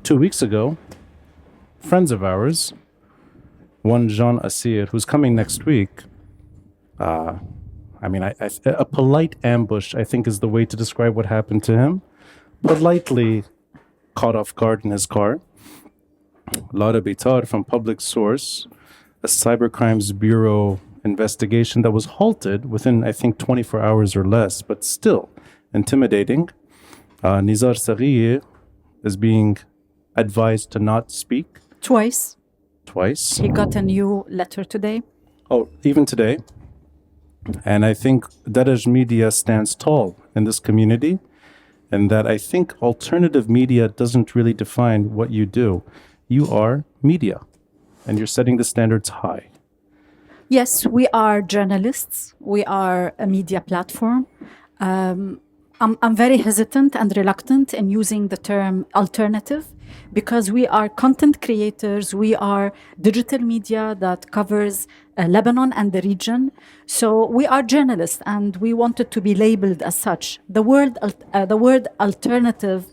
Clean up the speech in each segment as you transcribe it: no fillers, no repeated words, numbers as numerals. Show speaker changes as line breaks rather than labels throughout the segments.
2 weeks ago, friends of ours, one Jean Assir, who's coming next week, a polite ambush, I think, is the way to describe what happened to him. Politely caught off guard in his car. Lara Bitar from Public Source, a cybercrimes bureau investigation that was halted within, I think, 24 hours or less, but still intimidating. Nizar Saghiye is being advised to not speak.
Twice.
He
got a new letter today.
Oh, even today. And I think Daraj Media stands tall in this community, and that I think alternative media doesn't really define what you do. You are media, and you're setting the standards high.
Yes, we are journalists. We are a media platform. I'm very hesitant and reluctant in using the term alternative because we are content creators. We are digital media that covers Lebanon and the region. So we are journalists and we wanted to be labeled as such. The word alternative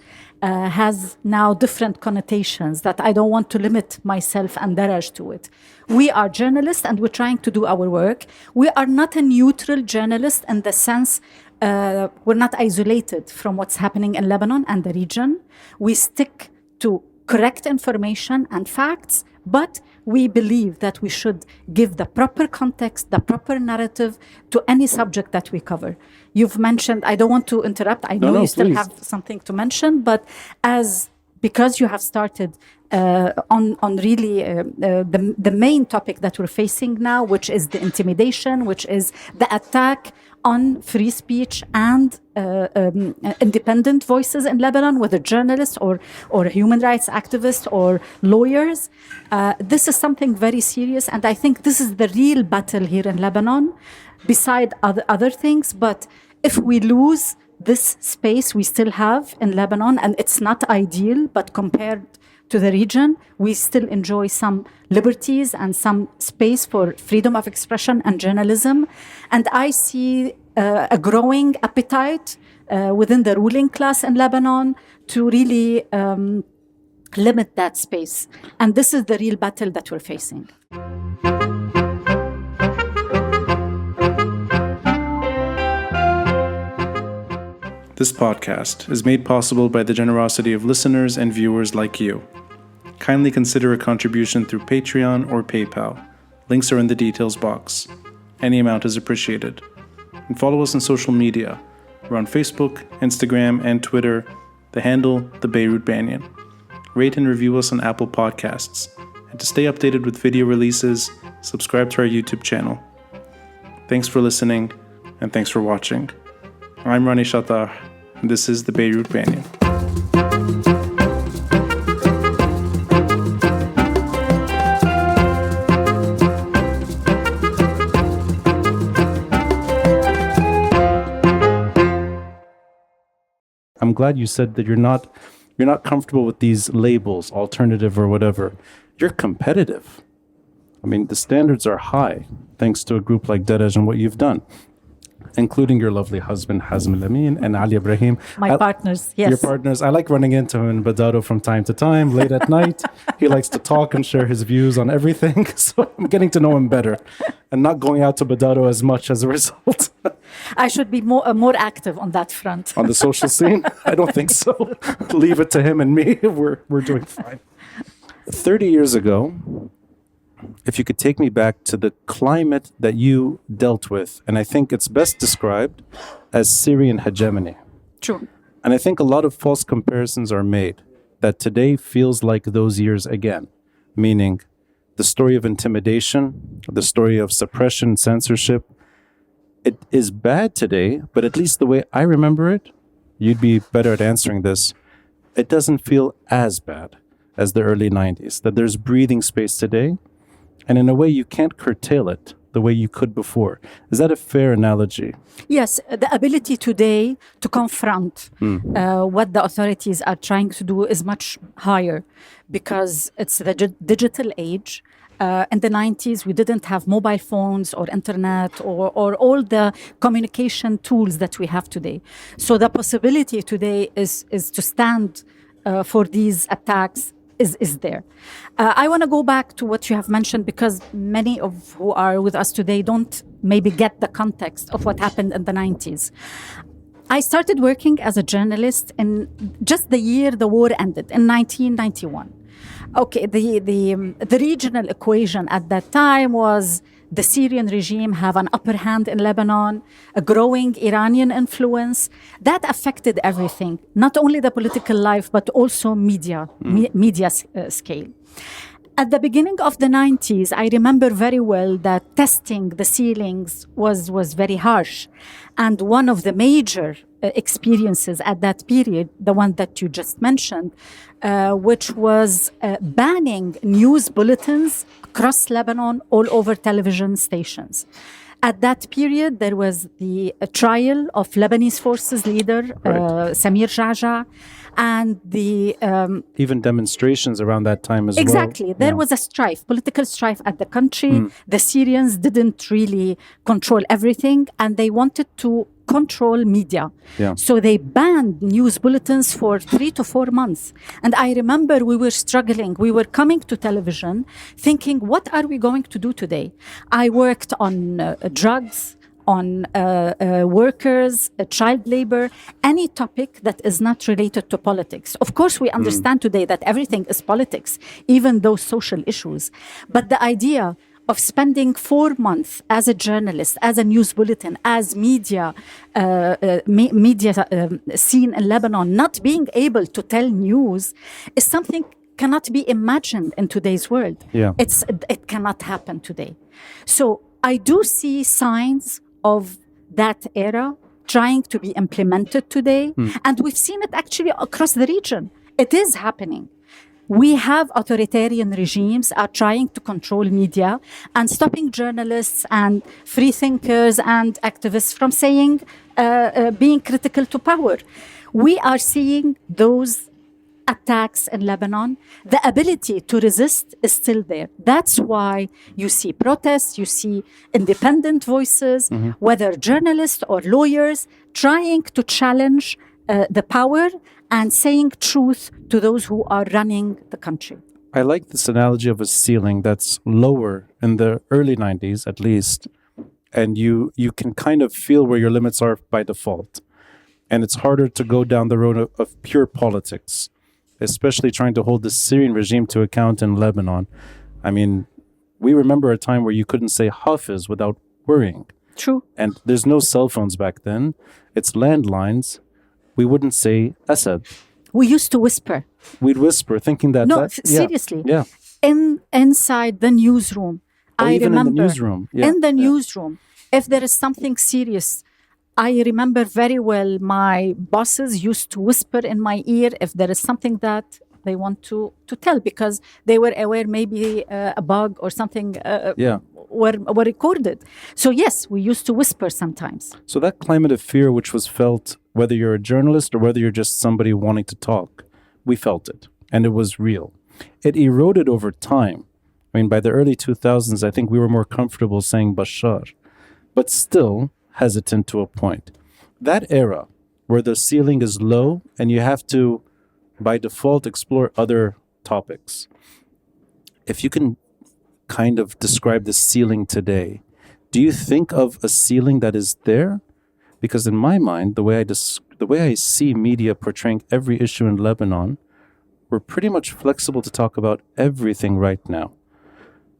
has now different connotations that I don't want to limit myself and Daraj to it. We are journalists and we're trying to do our work. We are not a neutral journalist in the sense we're not isolated from what's happening in Lebanon and the region. We stick to correct information and facts, but we believe that we should give the proper context, the proper narrative to any subject that we cover. You've mentioned, I don't want to interrupt, I know you still
please
have something to mention, but because you have started on really the main topic that we're facing now, which is the intimidation, which is the attack on free speech and independent voices in Lebanon, whether journalists or human rights activists or lawyers. This is something very serious, and I think this is the real battle here in Lebanon, beside other things. But if we lose this space we still have in Lebanon, and it's not ideal, but compared to the region, we still enjoy some liberties and some space for freedom of expression and journalism. And I see a growing appetite within the ruling class in Lebanon to really limit that space. And this is the real battle that we're facing.
This podcast is made possible by the generosity of listeners and viewers like you. Kindly consider a contribution through Patreon or PayPal. Links are in the details box. Any amount is appreciated. And follow us on social media. We're on Facebook, Instagram, and Twitter. The handle, the Beirut Banyan. Rate and review us on Apple Podcasts. And to stay updated with video releases, subscribe to our YouTube channel. Thanks for listening, and thanks for watching. I'm Rani Shatar, and this is the Beirut Banyan. I'm glad you said that you're not comfortable with these labels, alternative or whatever. You're competitive. I mean, the standards are high, thanks to a group like Daraj and what you've done, including your lovely husband, Hazm Al-Amin, and Aaliya Ibrahim.
My partners, yes.
Your partners. I like running into him in Badaro from time to time, late at night. He likes to talk and share his views on everything. So I'm getting to know him better and not going out to Badaro as much as a result.
I should be more active on that front.
On the social scene? I don't think so. Leave it to him and me. We're doing fine. 30 years ago, if you could take me back to the climate that you dealt with, and I think it's best described as Syrian hegemony.
True.
And I think a lot of false comparisons are made that today feels like those years again, meaning the story of intimidation, the story of suppression, censorship. It is bad today, but at least the way I remember it, you'd be better at answering this, it doesn't feel as bad as the early 90s, that there's breathing space today. And in a way, you can't curtail it the way you could before. Is that a fair analogy?
Yes, the ability today to confront what the authorities are trying to do is much higher because it's the digital age. In the 90s, we didn't have mobile phones or internet or all the communication tools that we have today. So the possibility today is to stand for these attacks is there. I want to go back to what you have mentioned, because many of who are with us today don't maybe get the context of what happened in the 90s. I started working as a journalist in just the year the war ended, in 1991. Okay, the regional equation at that time was the Syrian regime have an upper hand in Lebanon, a growing Iranian influence. That affected everything, not only the political life, but also media scale. At the beginning of the 90s, I remember very well that testing the ceilings was very harsh. And one of the major experiences at that period, the one that you just mentioned, which was banning news bulletins across Lebanon, all over television stations. At that period, there was the trial of Lebanese forces leader, Samer Beyhum, and the...
even demonstrations around that time as well.
Exactly. There was a strife, political strife at the country. The Syrians didn't really control everything, and they wanted to control media. So they banned news bulletins for 3 to 4 months. And I remember we were struggling. We were coming to television thinking, what are we going to do today? I worked on drugs, on workers, child labor, any topic that is not related to politics. Of course, we understand today that everything is politics, even those social issues. But the idea of spending 4 months as a journalist, as a news bulletin, as media scene in Lebanon, not being able to tell news is something cannot be imagined in today's world. It cannot happen today. So I do see signs of that era trying to be implemented today. And we've seen it actually across the region. It is happening. We have authoritarian regimes are trying to control media and stopping journalists and free thinkers and activists from saying, being critical to power. We are seeing those attacks in Lebanon. The ability to resist is still there. That's why you see protests, you see independent voices, whether journalists or lawyers, trying to challenge the power and saying truth to those who are running the country.
I like this analogy of a ceiling that's lower in the early 90s, at least, and you can kind of feel where your limits are by default. And it's harder to go down the road of pure politics, especially trying to hold the Syrian regime to account in Lebanon. I mean, we remember a time where you couldn't say Hafiz without worrying.
True.
And there's no cell phones back then. It's landlines. We wouldn't say Assad.
We used to whisper.
We'd whisper, thinking that...
seriously.
Yeah.
Inside the newsroom. I
even
remember.
In the newsroom.
In the newsroom. If there is something serious, I remember very well my bosses used to whisper in my ear if there is something that they want to tell, because they were aware maybe a bug or something were recorded. So yes, we used to whisper sometimes.
So that climate of fear which was felt, whether you're a journalist or whether you're just somebody wanting to talk, we felt it, and it was real. It eroded over time. I mean, by the early 2000s, I think we were more comfortable saying Bashar, but still hesitant to a point. That era where the ceiling is low and you have to, by default, explore other topics. If you can kind of describe the ceiling today, do you think of a ceiling that is there? Because in my mind, the way I see media portraying every issue in Lebanon, we're pretty much flexible to talk about everything right now.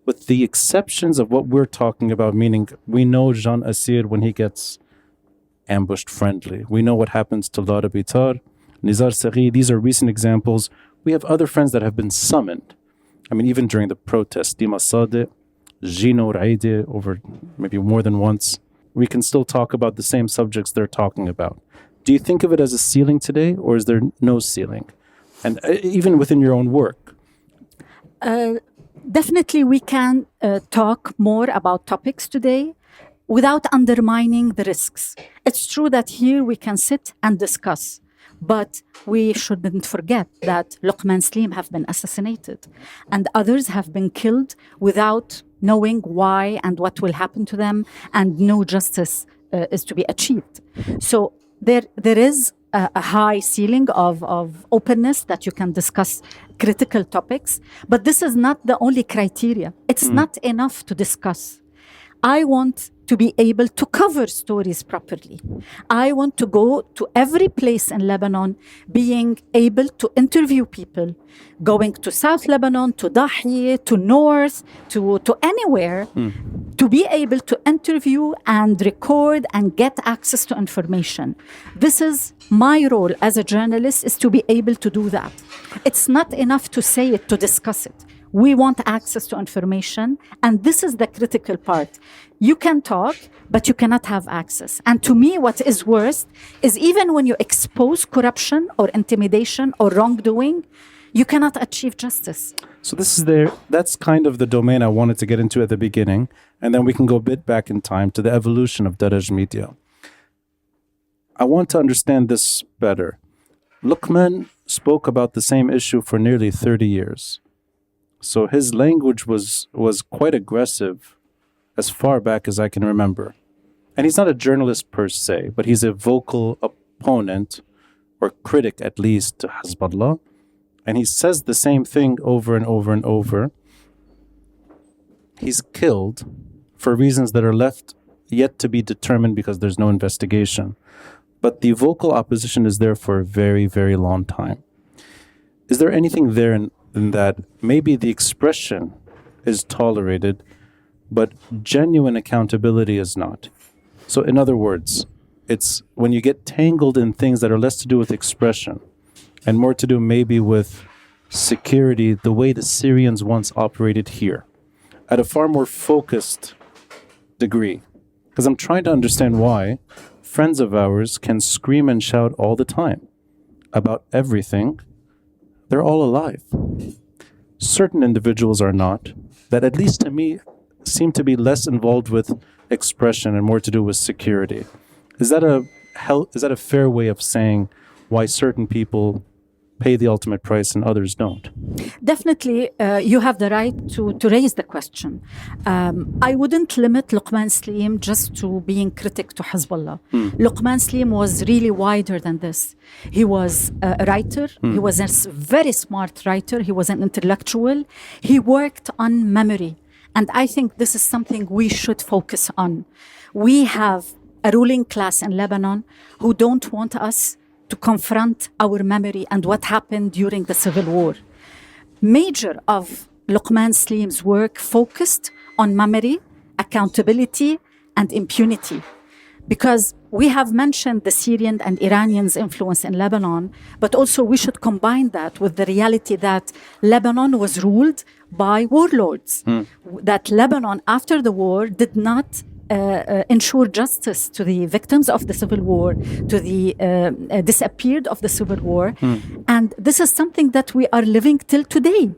With the exceptions of what we're talking about, meaning we know Jean Assir when he gets ambushed friendly. We know what happens to Lara Bitar, Nizar Saghi. These are recent examples. We have other friends that have been summoned. I mean, even during the protests, Dima Sadeh, Gino Raide, over maybe more than once, we can still talk about the same subjects they're talking about. Do you think of it as a ceiling today, or is there no ceiling? And even within your own work?
Definitely we can talk more about topics today without undermining the risks. It's true that here we can sit and discuss, but we shouldn't forget that Luqman Slim have been assassinated and others have been killed without knowing why and what will happen to them, and no justice is to be achieved. So there is a high ceiling of openness that you can discuss critical topics. But this is not the only criteria. It's not enough to discuss. I want to be able to cover stories properly. I want to go to every place in Lebanon, being able to interview people, going to South Lebanon, to Dahi, to North, to anywhere, to be able to interview and record and get access to information. This is my role as a journalist, is to be able to do that. It's not enough to say it, to discuss it. We want access to information, and this is the critical part. You can talk, but you cannot have access. And to me, what is worst is even when you expose corruption or intimidation or wrongdoing, you cannot achieve justice.
So that's kind of the domain I wanted to get into at the beginning, and then we can go a bit back in time to the evolution of Daraj Media. I want to understand this better. Luqman spoke about the same issue for nearly 30 years. So his language was quite aggressive as far back as I can remember. And he's not a journalist per se, but he's a vocal opponent, or critic at least, to Hezbollah. And he says the same thing over and over and over. He's killed for reasons that are left yet to be determined because there's no investigation. But the vocal opposition is there for a very, very long time. Is there anything there in that maybe the expression is tolerated, but genuine accountability is not? So in other words, it's when you get tangled in things that are less to do with expression and more to do maybe with security, the way the Syrians once operated here, at a far more focused degree. Because I'm trying to understand why friends of ours can scream and shout all the time about everything. They're all alive. Certain individuals are not, that at least to me seem to be less involved with expression and more to do with security. Is that a fair way of saying why certain people pay the ultimate price and others don't?
Definitely, you have the right to raise the question. I wouldn't limit Luqman Slim just to being critic to Hezbollah. Luqman Slim was really wider than this. He was a writer. He was a very smart writer. He was an intellectual. He worked on memory. And I think this is something we should focus on. We have a ruling class in Lebanon who don't want us to confront our memory and what happened during the civil war. Major of Luqman Slim's work focused on memory, accountability, and impunity. Because we have mentioned the Syrian and Iranians' influence in Lebanon, but also we should combine that with the reality that Lebanon was ruled by warlords. That Lebanon, after the war, did not ensure justice to the victims of the civil war, to the disappeared of the civil war. And this is something that we are living till today.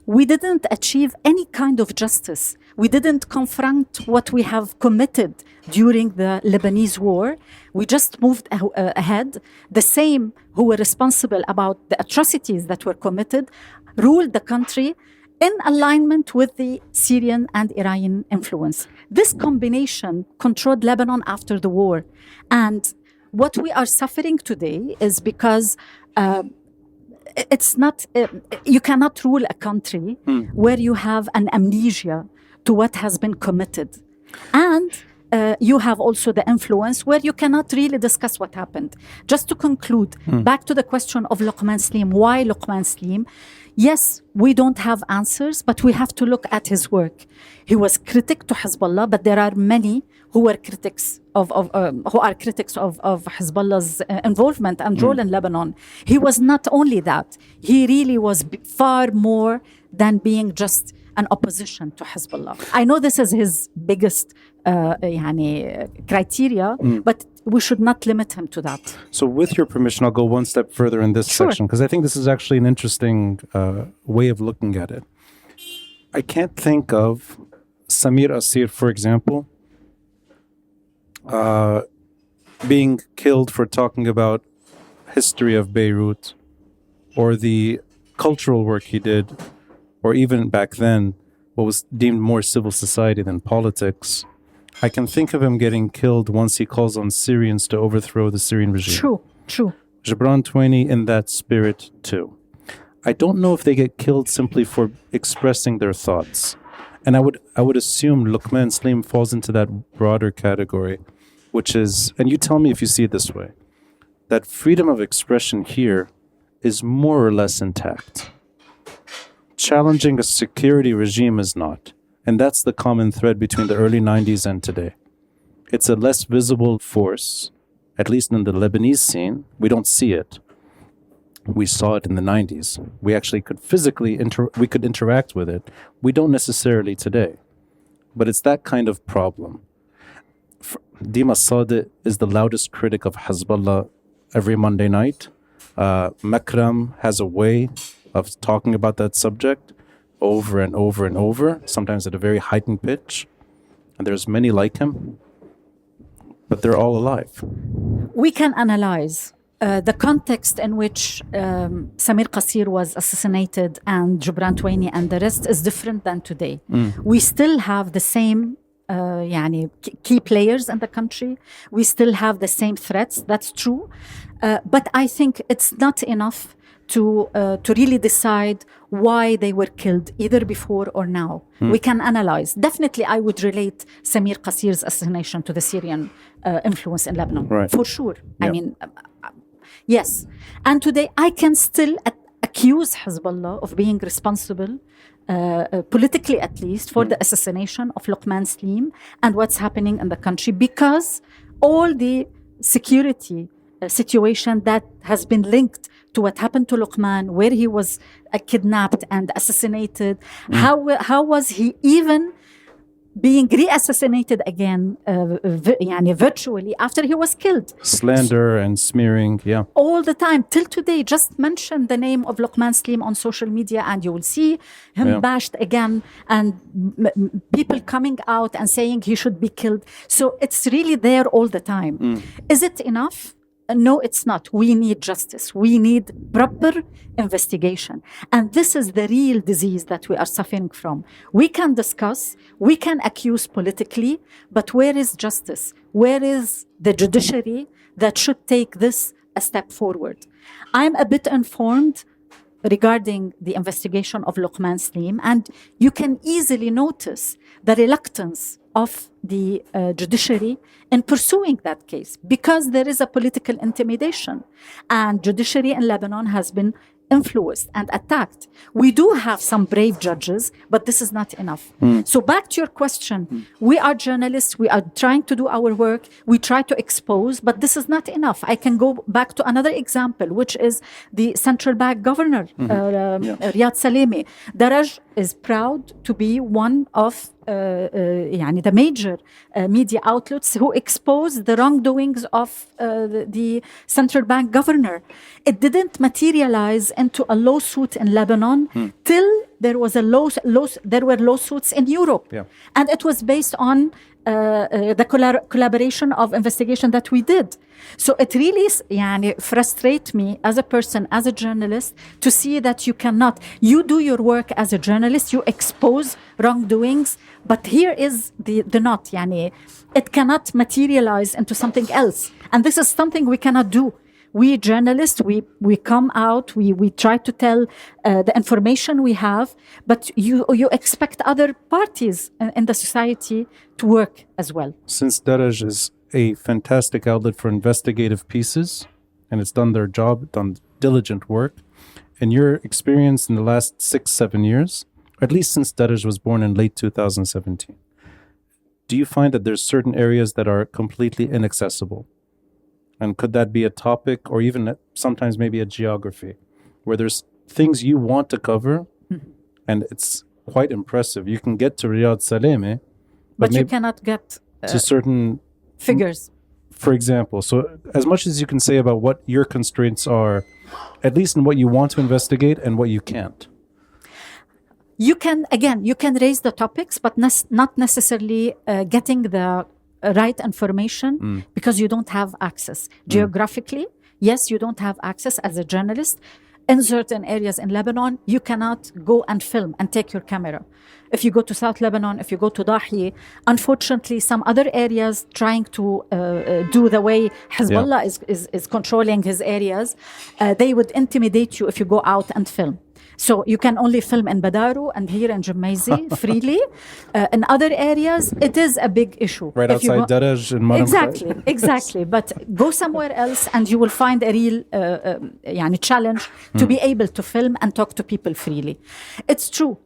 We didn't achieve any kind of justice. We didn't confront what we have committed during the Lebanese war. We just moved ahead. The same who were responsible about the atrocities that were committed ruled the country in alignment with the Syrian and Iranian influence. This combination controlled Lebanon after the war. And what we are suffering today is because it's not, you cannot rule a country where you have an amnesia to what has been committed. And you have also the influence where you cannot really discuss what happened. Just to conclude, back to the question of Luqman Slim, why Luqman Slim? Yes, we don't have answers, but we have to look at his work. He was critic to Hezbollah, but there are many who were critics of Hezbollah's involvement and role in Lebanon. He was not only that; he really was far more than being just an opposition to Hezbollah. I know this is his biggest criteria, but we should not limit him to that.
So with your permission, I'll go one step further in this section, because I think this is actually an interesting way of looking at it. I can't think of Samir Asir, for example, being killed for talking about history of Beirut, or the cultural work he did, or even back then, what was deemed more civil society than politics. I can think of him getting killed once he calls on Syrians to overthrow the Syrian regime.
True.
Gibran Twaini in that spirit too. I don't know if they get killed simply for expressing their thoughts. And I would assume Luqman Saleem falls into that broader category, which is, and you tell me if you see it this way, that freedom of expression here is more or less intact. Challenging a security regime is not. And that's the common thread between the early 90s and today. It's a less visible force, at least in the Lebanese scene. We don't see it. We saw it in the 90s. We actually could physically we could interact with it. We don't necessarily today. But it's that kind of problem. Dima Sadiq is the loudest critic of Hezbollah every Monday night. Makram has a way of talking about that subject over and over and over, sometimes at a very heightened pitch. And there's many like him, but they're all alive.
We can analyze the context in which Samer Qasir was assassinated and Gibran Twaini and the rest is different than today. We still have the same key players in the country. We still have the same threats, that's true. But I think it's not enough to really decide why they were killed, either before or now. We can analyze. Definitely, I would relate Samer Qasir's assassination to the Syrian influence in Lebanon,
right.
For sure.
Yeah.
I mean, yes. And today, I can still accuse Hezbollah of being responsible, politically at least, for the assassination of Luqman Saleem and what's happening in the country, because all the security situation that has been linked to what happened to Luqman, where he was kidnapped and assassinated. How was he even being re-assassinated again, virtually, after he was killed?
Slander and smearing, yeah.
All the time, till today. Just mention the name of Luqman Saleem on social media and you will see him bashed again, and people coming out and saying he should be killed. So it's really there all the time. Is it enough? No, it's not. We need justice. We need proper investigation. And this is the real disease that we are suffering from. We can discuss, we can accuse politically, but where is justice? Where is the judiciary that should take this a step forward? I'm a bit informed regarding the investigation of Luqman Saleem, and you can easily notice the reluctance of the judiciary in pursuing that case, because there is a political intimidation, and judiciary in Lebanon has been influenced and attacked. We do have some brave judges, but this is not enough. So back to your question, we are journalists, we are trying to do our work, we try to expose, but this is not enough. I can go back to another example, which is the central bank governor, Riyad Salemi. Daraj is proud to be one of the major media outlets who exposed the wrongdoings of the central bank governor. It didn't materialize into a lawsuit in Lebanon till there was there were lawsuits in Europe, and it was based on the collaboration of investigation that we did. So it really frustrates me as a person, as a journalist, to see that you cannot. You do your work as a journalist, you expose wrongdoings, but here is the knot. It cannot materialize into something else, and this is something we cannot do. We journalists, we come out, we try to tell the information we have, but you expect other parties in the society to work as well.
Since Daraj is a fantastic outlet for investigative pieces, and it's done their job, done diligent work, in your experience in the last 6-7 years, or at least since Daraj was born in late 2017, do you find that there's certain areas that are completely inaccessible? And could that be a topic, or even sometimes maybe a geography, where there's things you want to cover, and it's quite impressive. You can get to Riyad Salemi,
but you cannot get
to certain
figures.
For example, so as much as you can say about what your constraints are, at least in what you want to investigate and what you can't.
You can raise the topics, but not necessarily getting the right information because you don't have access. Geographically, yes, you don't have access as a journalist. In certain areas in Lebanon, you cannot go and film and take your camera. If you go to South Lebanon, if you go to Dahi, unfortunately, some other areas trying to do the way Hezbollah is controlling his areas, they would intimidate you if you go out and film. So you can only film in Badaru and here in Jummaizi freely. In other areas, it is a big issue.
Right
if
outside Daraj in Manam.
Exactly. But go somewhere else and you will find a real challenge to be able to film and talk to people freely. It's true.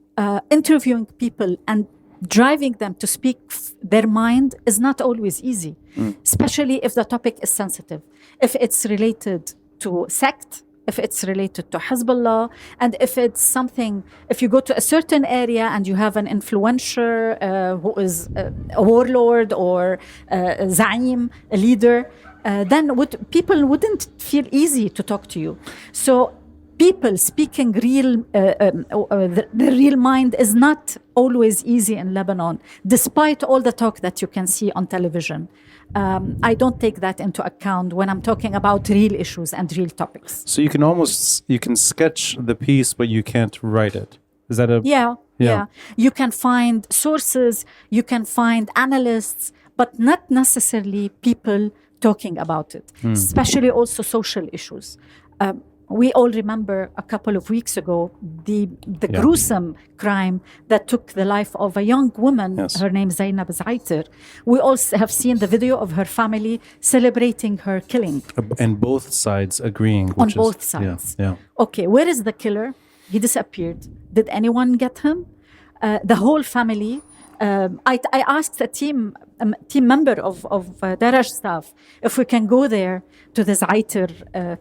Interviewing people and driving them to speak their mind is not always easy, especially if the topic is sensitive. If it's related to sect, if it's related to Hezbollah, and if it's something, if you go to a certain area and you have an influencer who is a warlord or a zaim, a leader, then people wouldn't feel easy to talk to you. So people speaking the real mind is not always easy in Lebanon, despite all the talk that you can see on television. I don't take that into account when I'm talking about real issues and real topics.
So you can sketch the piece, but you can't write it. Is that a...
Yeah. You can find sources, you can find analysts, but not necessarily people talking about it, especially also social issues. We all remember a couple of weeks ago the gruesome crime that took the life of a young woman.
Yes.
Her name is Zainab Zaiter. We also have seen the video of her family celebrating her killing.
And both sides agreeing.
On both sides.
Yeah.
Okay, where is the killer? He disappeared. Did anyone get him? The whole family. I asked a team member of Daraj staff if we can go there to the Zaiter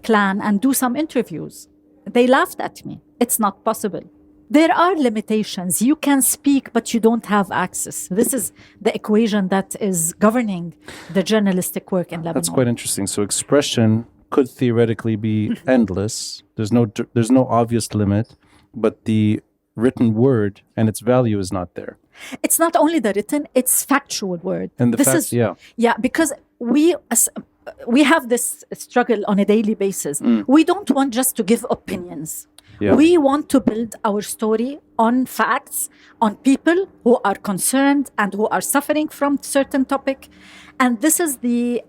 clan and do some interviews. They laughed at me. It's not possible. There are limitations. You can speak, but you don't have access. This is the equation that is governing the journalistic work in Lebanon.
That's quite interesting. So expression could theoretically be endless. There's no obvious limit, but the written word and its value is not there.
It's not only the written, it's factual word.
And
because we have this struggle on a daily basis. We don't want just to give opinions.
Yeah.
We want to build our story on facts, on people who are concerned and who are suffering from certain topic. And this is the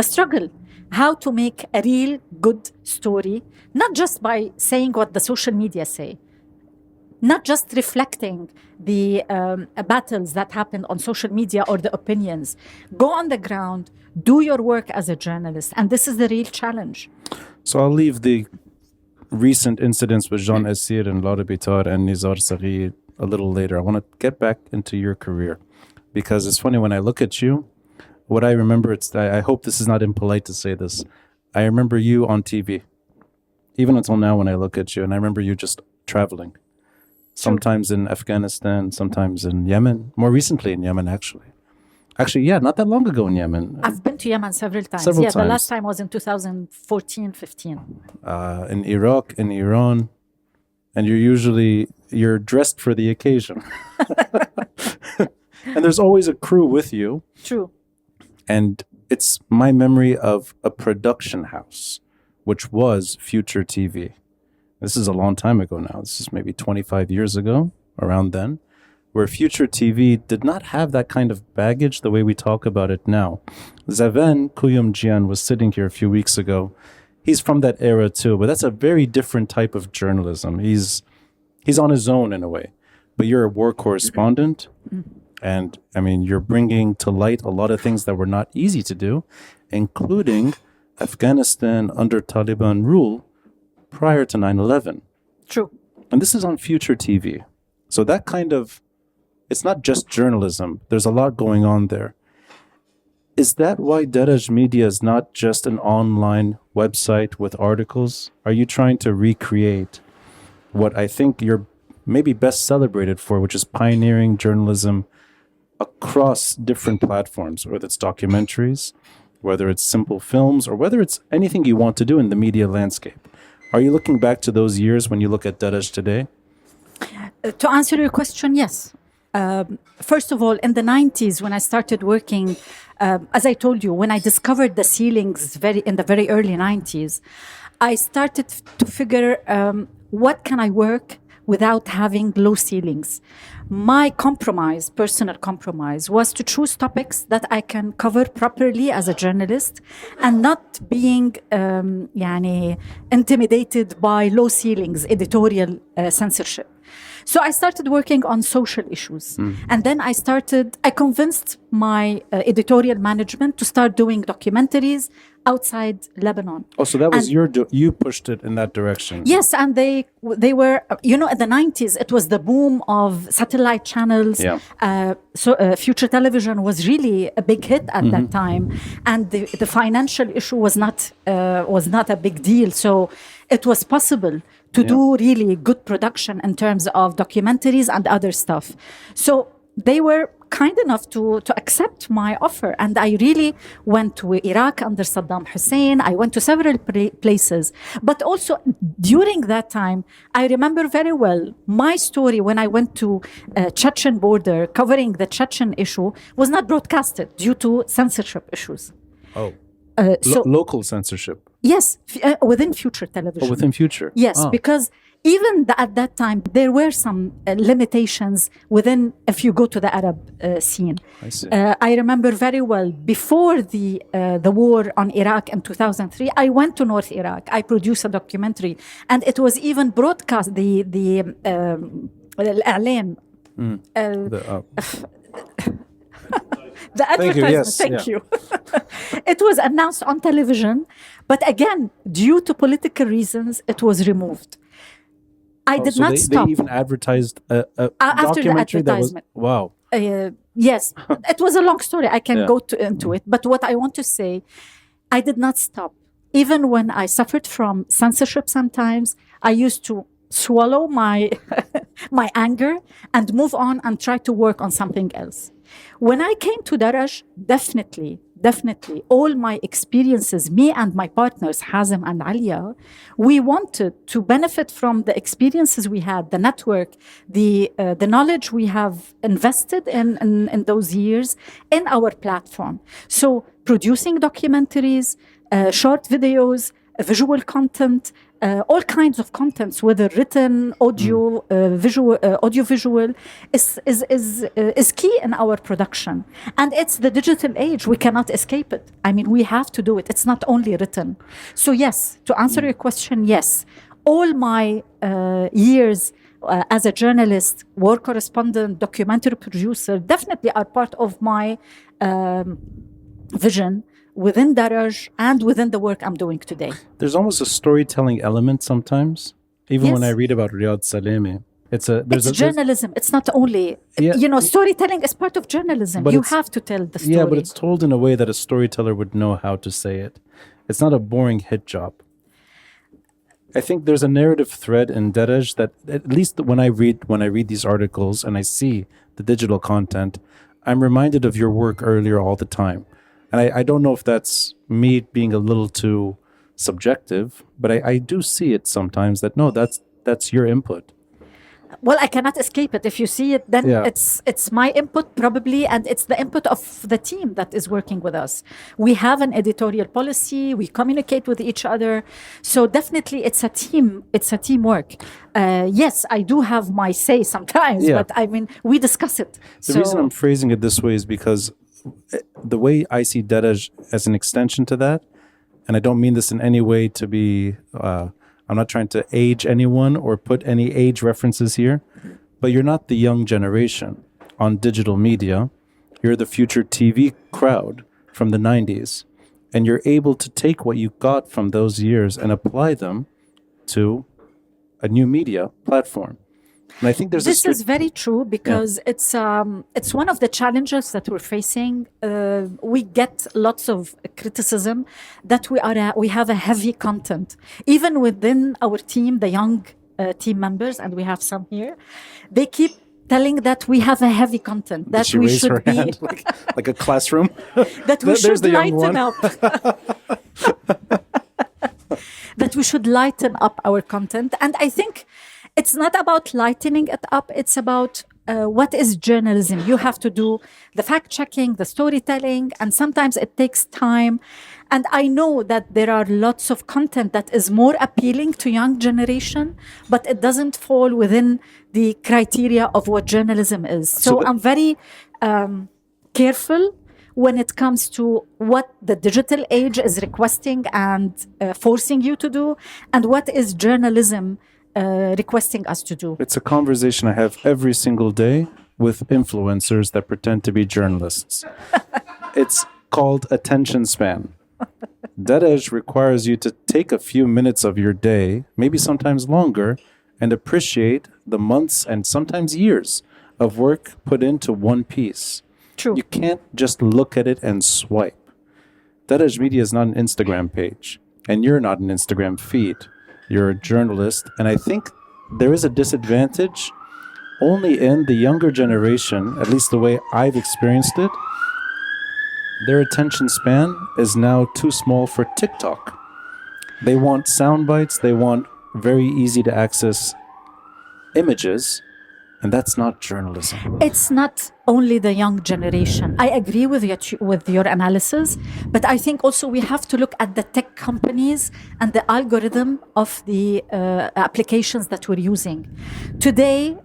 struggle. How to make a real good story, not just by saying what the social media say, not just reflecting the battles that happen on social media or the opinions. Go on the ground, do your work as a journalist. And this is the real challenge.
So I'll leave the recent incidents with Jean Essir and Laura Bitar and Nizar Saghi a little later. I want to get back into your career because it's funny when I look at you, what I remember, I hope this is not impolite to say this. I remember you on TV, even until now when I look at you, and I remember you just traveling. Sometimes in Afghanistan, sometimes in Yemen, more recently in Yemen, actually. Actually, not that long ago in Yemen.
I've been to Yemen several times.
The
last time was in 2014-15.
In Iraq, in Iran, and you're dressed for the occasion. And there's always a crew with you.
True.
And it's my memory of a production house, which was Future TV. This is a long time ago now. This is maybe 25 years ago, around then, where Future TV did not have that kind of baggage the way we talk about it now. Zaven Kuyumjian was sitting here a few weeks ago. He's from that era too, but that's a very different type of journalism. He's on his own in a way, but you're a war correspondent. And I mean, you're bringing to light a lot of things that were not easy to do, including Afghanistan under Taliban rule prior to 9/11.
True.
And this is on Future TV. So that kind of, it's not just journalism. There's a lot going on there. Is that why Daraj Media is not just an online website with articles? Are you trying to recreate what I think you're maybe best celebrated for, which is pioneering journalism across different platforms, whether it's documentaries, whether it's simple films, or whether it's anything you want to do in the media landscape? Are you looking back to those years when you look at Daraj today?
To answer your question, yes. First of all, in the 90s, when I started working, as I told you, when I discovered the ceilings in the very early 90s, I started to figure what can I work without having low ceilings. My compromise, personal compromise, was to choose topics that I can cover properly as a journalist and not being intimidated by low ceilings, editorial censorship. So I started working on social issues. And then I convinced my editorial management to start doing documentaries outside Lebanon.
Oh, so that was you pushed it in that direction.
Yes, and they were, in the 90s, it was the boom of satellite channels.
Yeah.
So future television was really a big hit at that time. And the financial issue was not a big deal. So it was possible to do really good production in terms of documentaries and other stuff. So they were kind enough to accept my offer. And I really went to Iraq under Saddam Hussein. I went to several places. But also during that time, I remember very well my story when I went to Chechen border covering the Chechen issue was not broadcasted due to censorship issues.
Oh. Local censorship.
Yes, within future television.
Oh, within future.
Yes, because even at that time, there were some limitations within, if you go to the Arab scene.
I see.
I remember very well, before the war on Iraq in 2003, I went to North Iraq. I produced a documentary, and it was even broadcast, the Aaliya. The advertisement, thank you. It was announced on television, but again, due to political reasons, it was removed. I did not stop.
They even advertised a
after the
documentary
advertisement.
That was, wow.
Yes, it was a long story. I can go into it. But what I want to say, I did not stop. Even when I suffered from censorship sometimes, I used to swallow my my anger and move on and try to work on something else. When I came to Daraj, definitely, all my experiences, me and my partners, Hazem and Aaliya, we wanted to benefit from the experiences we had, the network, the knowledge we have invested in those years in our platform. So producing documentaries, short videos, visual content, all kinds of contents, whether written, audio, audiovisual, is key in our production. And it's the digital age. We cannot escape it. I mean, we have to do it. It's not only written. So yes, to answer your question, yes. All my years as a journalist, war correspondent, documentary producer, definitely are part of my vision within Daraj and within the work I'm doing today.
There's almost a storytelling element sometimes, even when I read about Riyad Salemi. It's
journalism. It's not only, storytelling is part of journalism. You have to tell the story.
Yeah, but it's told in a way that a storyteller would know how to say it. It's not a boring hit job. I think there's a narrative thread in Daraj that, at least when I read these articles and I see the digital content, I'm reminded of your work earlier all the time. And I don't know if that's me being a little too subjective, but I do see it sometimes that, no, that's your input.
Well, I cannot escape it. If you see it, then it's my input probably, and it's the input of the team that is working with us. We have an editorial policy. We communicate with each other. So definitely it's a team. It's a teamwork. Yes, I do have my say sometimes, but I mean, we discuss it.
The reason I'm phrasing it this way is because the way I see Daraj as an extension to that, and I don't mean this in any way to be, I'm not trying to age anyone or put any age references here, but you're not the young generation on digital media. You're the future TV crowd from the 90s, and you're able to take what you got from those years and apply them to a new media platform. And I think
this is very true because it's one of the challenges that we're facing. We get lots of criticism that we have a heavy content, even within our team, the young team members, and we have some here. They keep telling that we have a heavy content, that we should be
like a classroom,
that we should lighten up. That we should lighten up our content, and I think. It's not about lightening it up. It's about what is journalism. You have to do the fact-checking, the storytelling, and sometimes it takes time. And I know that there are lots of content that is more appealing to young generation, but it doesn't fall within the criteria of what journalism is. So I'm very careful when it comes to what the digital age is requesting and forcing you to do, and what is journalism requesting us to do.
It's a conversation I have every single day with influencers that pretend to be journalists. It's called attention span. Daraj requires you to take a few minutes of your day, maybe sometimes longer, and appreciate the months and sometimes years of work put into one piece.
True.
You can't just look at it and swipe. Daraj Media is not an Instagram page, and you're not an Instagram feed. You're a journalist, and I think there is a disadvantage only in the younger generation, at least the way I've experienced it. Their attention span is now too small for TikTok. They want sound bites, they want very easy to access images, and that's not journalism.
It's not only the young generation. I agree with your analysis, but I think also we have to look at the tech companies and the algorithm of the applications that we're using. Today,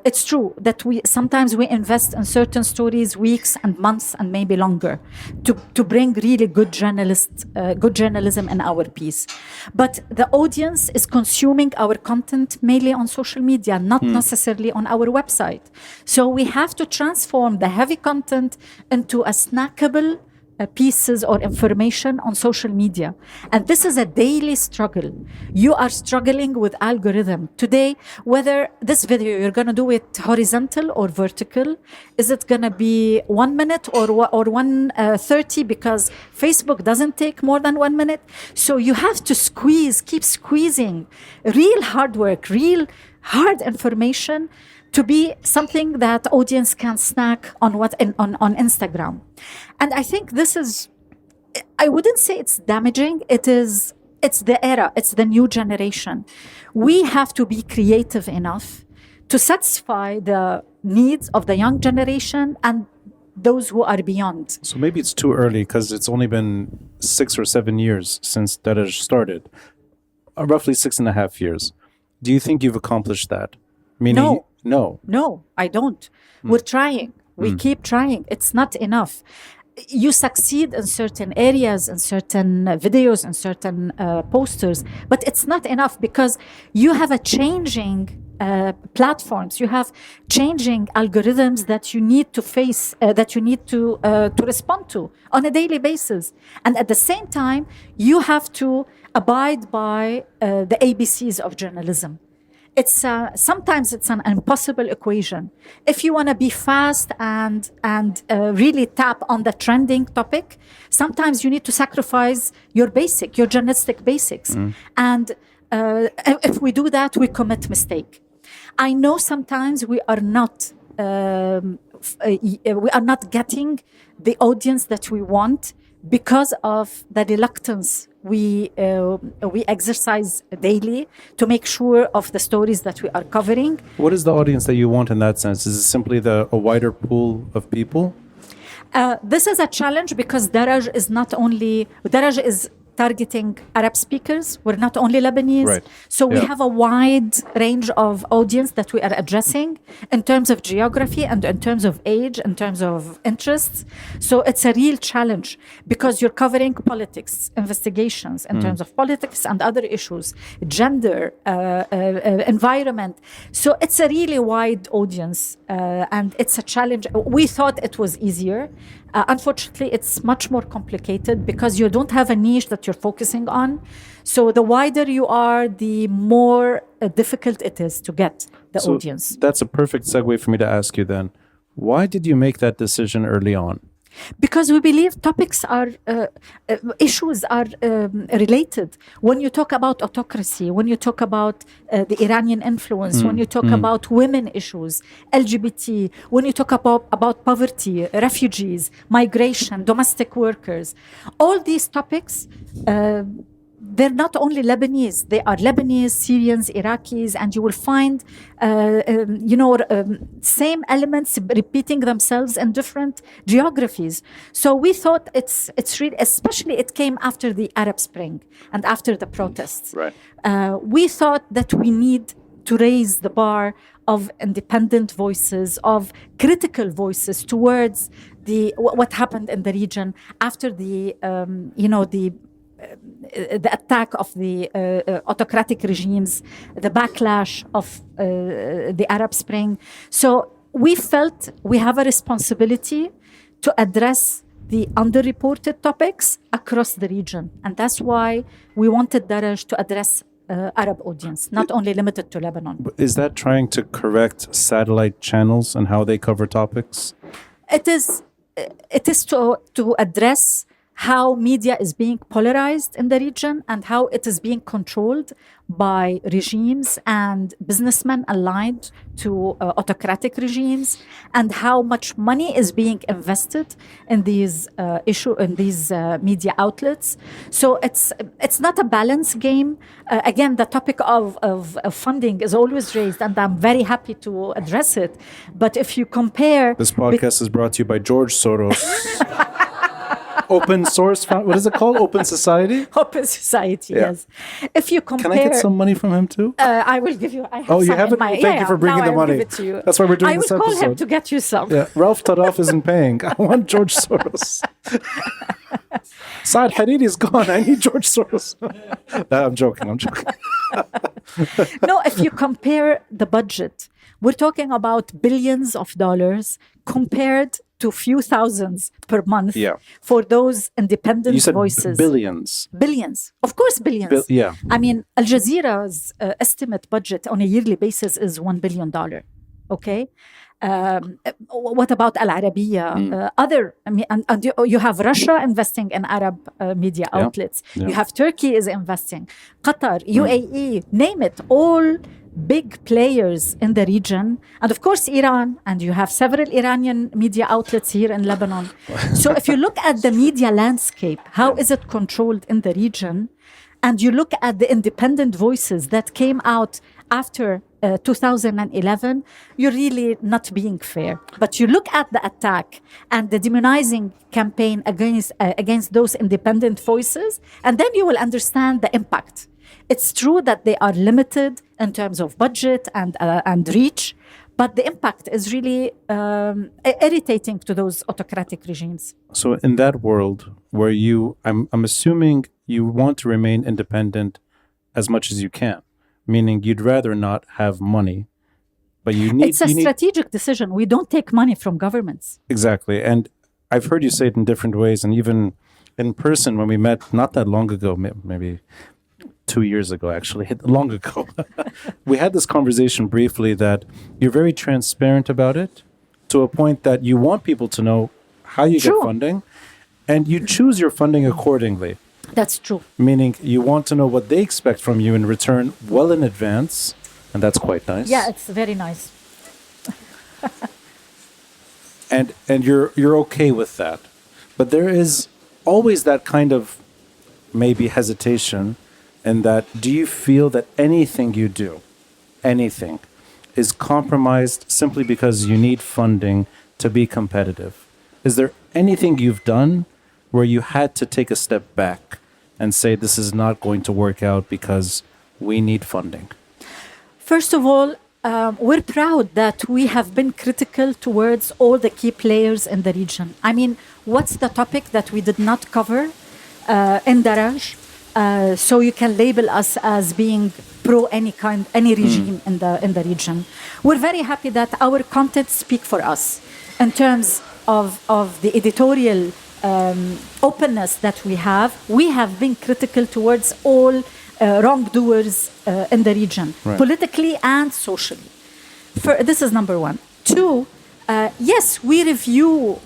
it's true that we sometimes invest in certain stories weeks and months and maybe longer to bring really good journalism in our piece. But the audience is consuming our content mainly on social media, not necessarily on our website. So we have to transform the heavy content into a snackable pieces or information on social media. And this is a daily struggle. You are struggling with algorithm. Today, whether this video, you're going to do it horizontal or vertical, is it going to be 1 minute or 1:30 because Facebook doesn't take more than 1 minute? So you have to keep squeezing real hard work, real hard information to be something that audience can snack on on Instagram. And I think this is, I wouldn't say it's damaging. It's the era, it's the new generation. We have to be creative enough to satisfy the needs of the young generation and those who are beyond.
So maybe it's too early because it's only been 6 or 7 years since Daraj started. Roughly 6.5 years. Do you think you've accomplished that? Meaning,
No, I don't. We're trying. We keep trying. It's not enough. You succeed in certain areas, in certain videos, in certain posters, but it's not enough because you have a changing platforms. You have changing algorithms that you need to face, that you need to respond to on a daily basis. And at the same time, you have to abide by the ABCs of journalism. It's sometimes it's an impossible equation. If you want to be fast and really tap on the trending topic, sometimes you need to sacrifice your journalistic basics. And if we do that, we commit mistake. I know sometimes we are not getting the audience that we want because of the reluctance we exercise daily to make sure of the stories that we are covering.
What is the audience that you want in that sense? Is it simply a wider pool of people?
This is a challenge because Daraj is targeting Arab speakers. We're not only Lebanese.
Right.
So we have a wide range of audience that we are addressing in terms of geography and in terms of age, in terms of interests. So it's a real challenge because you're covering politics, investigations in terms of politics and other issues, gender, environment. So it's a really wide audience and it's a challenge. We thought it was easier. Unfortunately, it's much more complicated because you don't have a niche that you're focusing on. So the wider you are, the more difficult it is to get the audience.
That's a perfect segue for me to ask you then. Why did you make that decision early on?
Because we believe topics are, issues are related. When you talk about autocracy, when you talk about the Iranian influence, when you talk about women issues, LGBT, when you talk about poverty, refugees, migration, domestic workers, all these topics they're not only Lebanese, they are Lebanese, Syrians, Iraqis, and you will find, same elements repeating themselves in different geographies. So we thought it's really, especially it came after the Arab Spring and after the protests.
Right.
We thought that we need to raise the bar of independent voices, of critical voices towards what happened in the region after the attack of the autocratic regimes, the backlash of the Arab Spring. So we felt we have a responsibility to address the underreported topics across the region. And that's why we wanted Daraj to address Arab audience, not only limited to Lebanon.
Is that trying to correct satellite channels and how they cover topics?
It is to address how media is being polarized in the region and how it is being controlled by regimes and businessmen aligned to autocratic regimes, and how much money is being invested in these media outlets. So it's not a balance game. Again, the topic of funding is always raised, and I'm very happy to address it. But if you compare,
this podcast is brought to you by George Soros. Open source, what is it called? Open Society?
Open Society,
Yeah.
yes. If you compare...
Can I get some money from him too?
I will give you... I have
you
some
have
in
it?
my,
Thank you for bringing the
now I will
money.
give it to you.
That's why we're doing this
I will call him
episode.
to get you some.
Yeah, Ralph Taraf isn't paying. I want George Soros. Saad Hariri is gone. I need George Soros. No, I'm joking.
No, if you compare the budget, we're talking about billions of dollars compared to few thousands per month for those independent
you said
voices.
Billions.
Billions. Of course, billions.
Yeah.
I mean, Al Jazeera's estimate budget on a yearly basis is $1 billion. Okay? What about Al Arabiya? And you have Russia investing in Arab media outlets.
Yeah.
You have Turkey is investing. Qatar, UAE, name it. All big players in the region, and of course Iran, and you have several Iranian media outlets here in Lebanon. So if you look at the media landscape, how is it controlled in the region, and you look at the independent voices that came out after 2011, you're really not being fair. But you look at the attack and the demonizing campaign against those independent voices, and then you will understand the impact. It's true that they are limited in terms of budget and reach, but the impact is really irritating to those autocratic regimes.
So in that world where I'm assuming you want to remain independent as much as you can, meaning you'd rather not have money, but you need...
It's a strategic decision. We don't take money from governments.
Exactly. And I've heard you say it in different ways, and even in person when we met not that long ago, maybe 2 years ago, actually, long ago. We had this conversation briefly that you're very transparent about it to a point that you want people to know how you get funding, and you choose your funding accordingly.
That's true.
Meaning you want to know what they expect from you in return well in advance, and that's quite nice.
Yeah, it's very nice.
and you're okay with that. But there is always that kind of maybe hesitation. And that, do you feel that anything you do, anything, is compromised simply because you need funding to be competitive? Is there anything you've done where you had to take a step back and say this is not going to work out because we need funding?
First of all, we're proud that we have been critical towards all the key players in the region. I mean, what's the topic that we did not cover in Daraj? So you can label us as being pro any regime in the region. We're very happy that our content speak for us in terms of the editorial openness that we have. We have been critical towards all wrongdoers in the region, politically and socially. This is number one. Two, yes, we review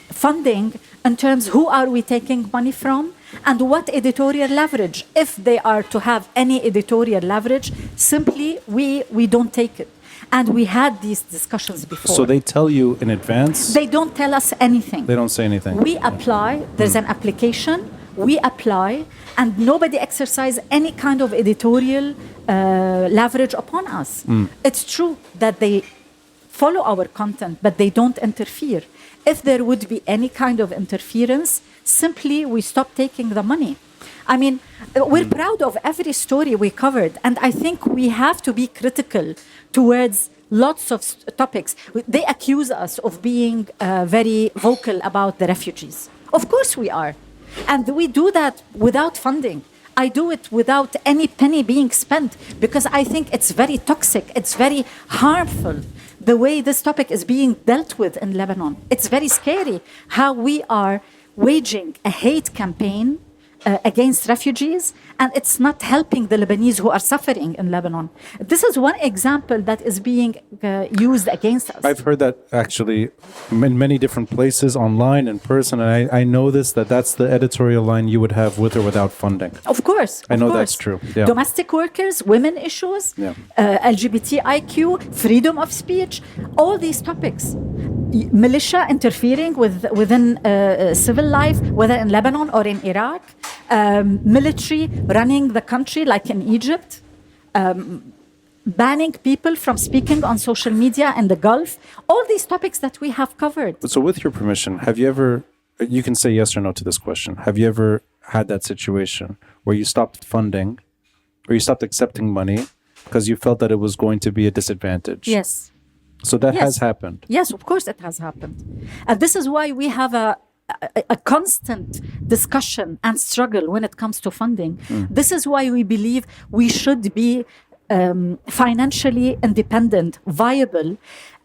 funding in terms who are we taking money from, and what editorial leverage. If they are to have any editorial leverage, simply we don't take it. And we had these discussions before.
So they tell you in advance?
They don't tell us anything.
They don't say anything.
We apply, there's an application, we apply, and nobody exercise any kind of editorial leverage upon us. It's true that they follow our content, but they don't interfere. If there would be any kind of interference, simply we stop taking the money. I mean, we're proud of every story we covered, and I think we have to be critical towards lots of topics. They accuse us of being very vocal about the refugees. Of course we are. And we do that without funding. I do it without any penny being spent because I think it's very toxic. It's very harmful the way this topic is being dealt with in Lebanon. It's very scary how we are waging a hate campaign against refugees, and it's not helping the Lebanese who are suffering in Lebanon. This is one example that is being used against us.
I've heard that actually in many different places, online, in person, and I know that's the editorial line you would have with or without funding.
Of course.
I know that's true. Yeah.
Domestic workers, women issues, LGBTIQ, freedom of speech, all these topics. Militia interfering within civil life, whether in Lebanon or in Iraq. Military running the country like in Egypt, banning people from speaking on social media in the Gulf, all these topics that we have covered.
So with your permission, have you ever, you can say yes or no to this question, have you ever had that situation where you stopped funding or you stopped accepting money because you felt that it was going to be a disadvantage?
Yes.
So that has happened?
Yes, of course it has happened. And this is why we have a constant discussion and struggle when it comes to funding. This is why we believe we should be financially independent, viable.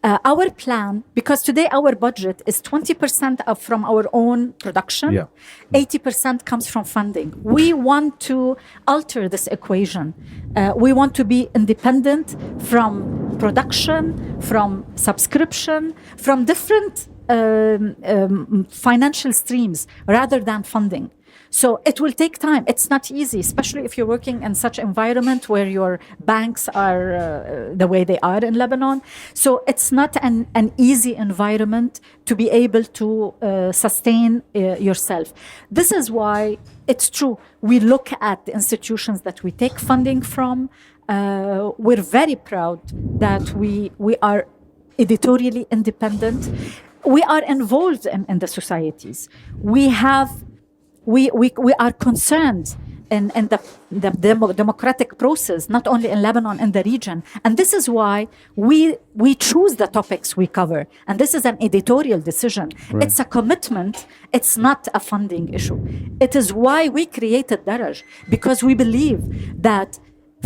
Our plan, because today our budget is 20% from our own production, 80% comes from funding. We want to alter this equation. We want to be independent from production, from subscription, from different financial streams rather than funding. So it will take time. It's not easy, especially if you're working in such environment where your banks are the way they are in Lebanon. So it's not an easy environment to be able to sustain yourself. This is why it's true. We look at the institutions that we take funding from. We're very proud that we are editorially independent. We are involved in the societies. We are concerned in the democratic process, not only in Lebanon, in the region. And this is why we choose the topics we cover. And this is an editorial decision. Right. It's a commitment. It's not a funding issue. It is why we created Daraj, because we believe that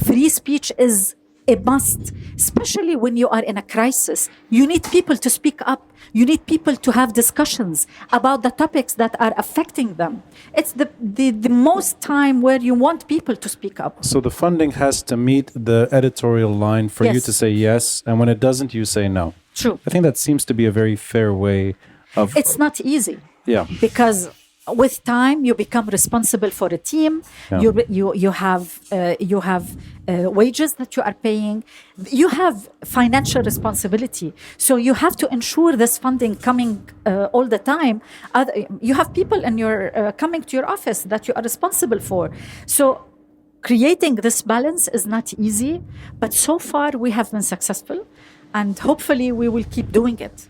free speech is a must, especially when you are in a crisis. You need people to speak up. You need people to have discussions about the topics that are affecting them. It's the most time where you want people to speak up.
So the funding has to meet the editorial line for you to say yes, and when it doesn't, you say no.
True.
I think that seems to be a very fair way of...
It's not easy.
Yeah.
Because with time, you become responsible for a team. Yeah. You have wages that you are paying. You have financial responsibility. So you have to ensure this funding coming all the time. You have people in your coming to your office that you are responsible for. So creating this balance is not easy, but so far we have been successful, and hopefully we will keep doing it.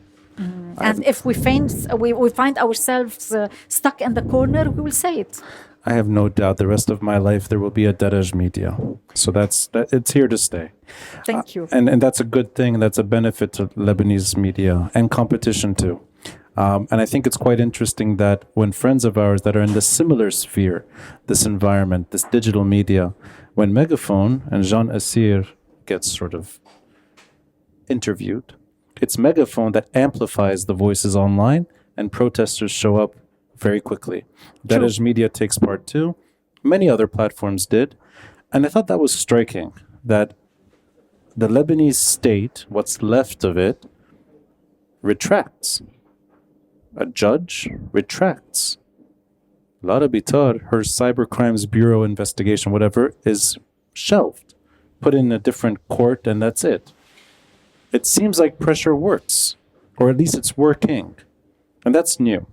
And if we find ourselves stuck in the corner, we will say it.
I have no doubt the rest of my life there will be a Daraj Media. So it's here to stay.
Thank you.
And that's a good thing. That's a benefit to Lebanese media and competition too. And I think it's quite interesting that when friends of ours that are in the similar sphere, this environment, this digital media, when Megaphone and Jean Assir gets sort of interviewed, it's Megaphone that amplifies the voices online, and protesters show up very quickly. Daraj Media takes part too. Many other platforms did. And I thought that was striking, that the Lebanese state, what's left of it, retracts. A judge retracts. Lara Bitar, her cybercrimes bureau investigation, whatever, is shelved, put in a different court, and that's it. It seems like pressure works, or at least it's working. And that's new.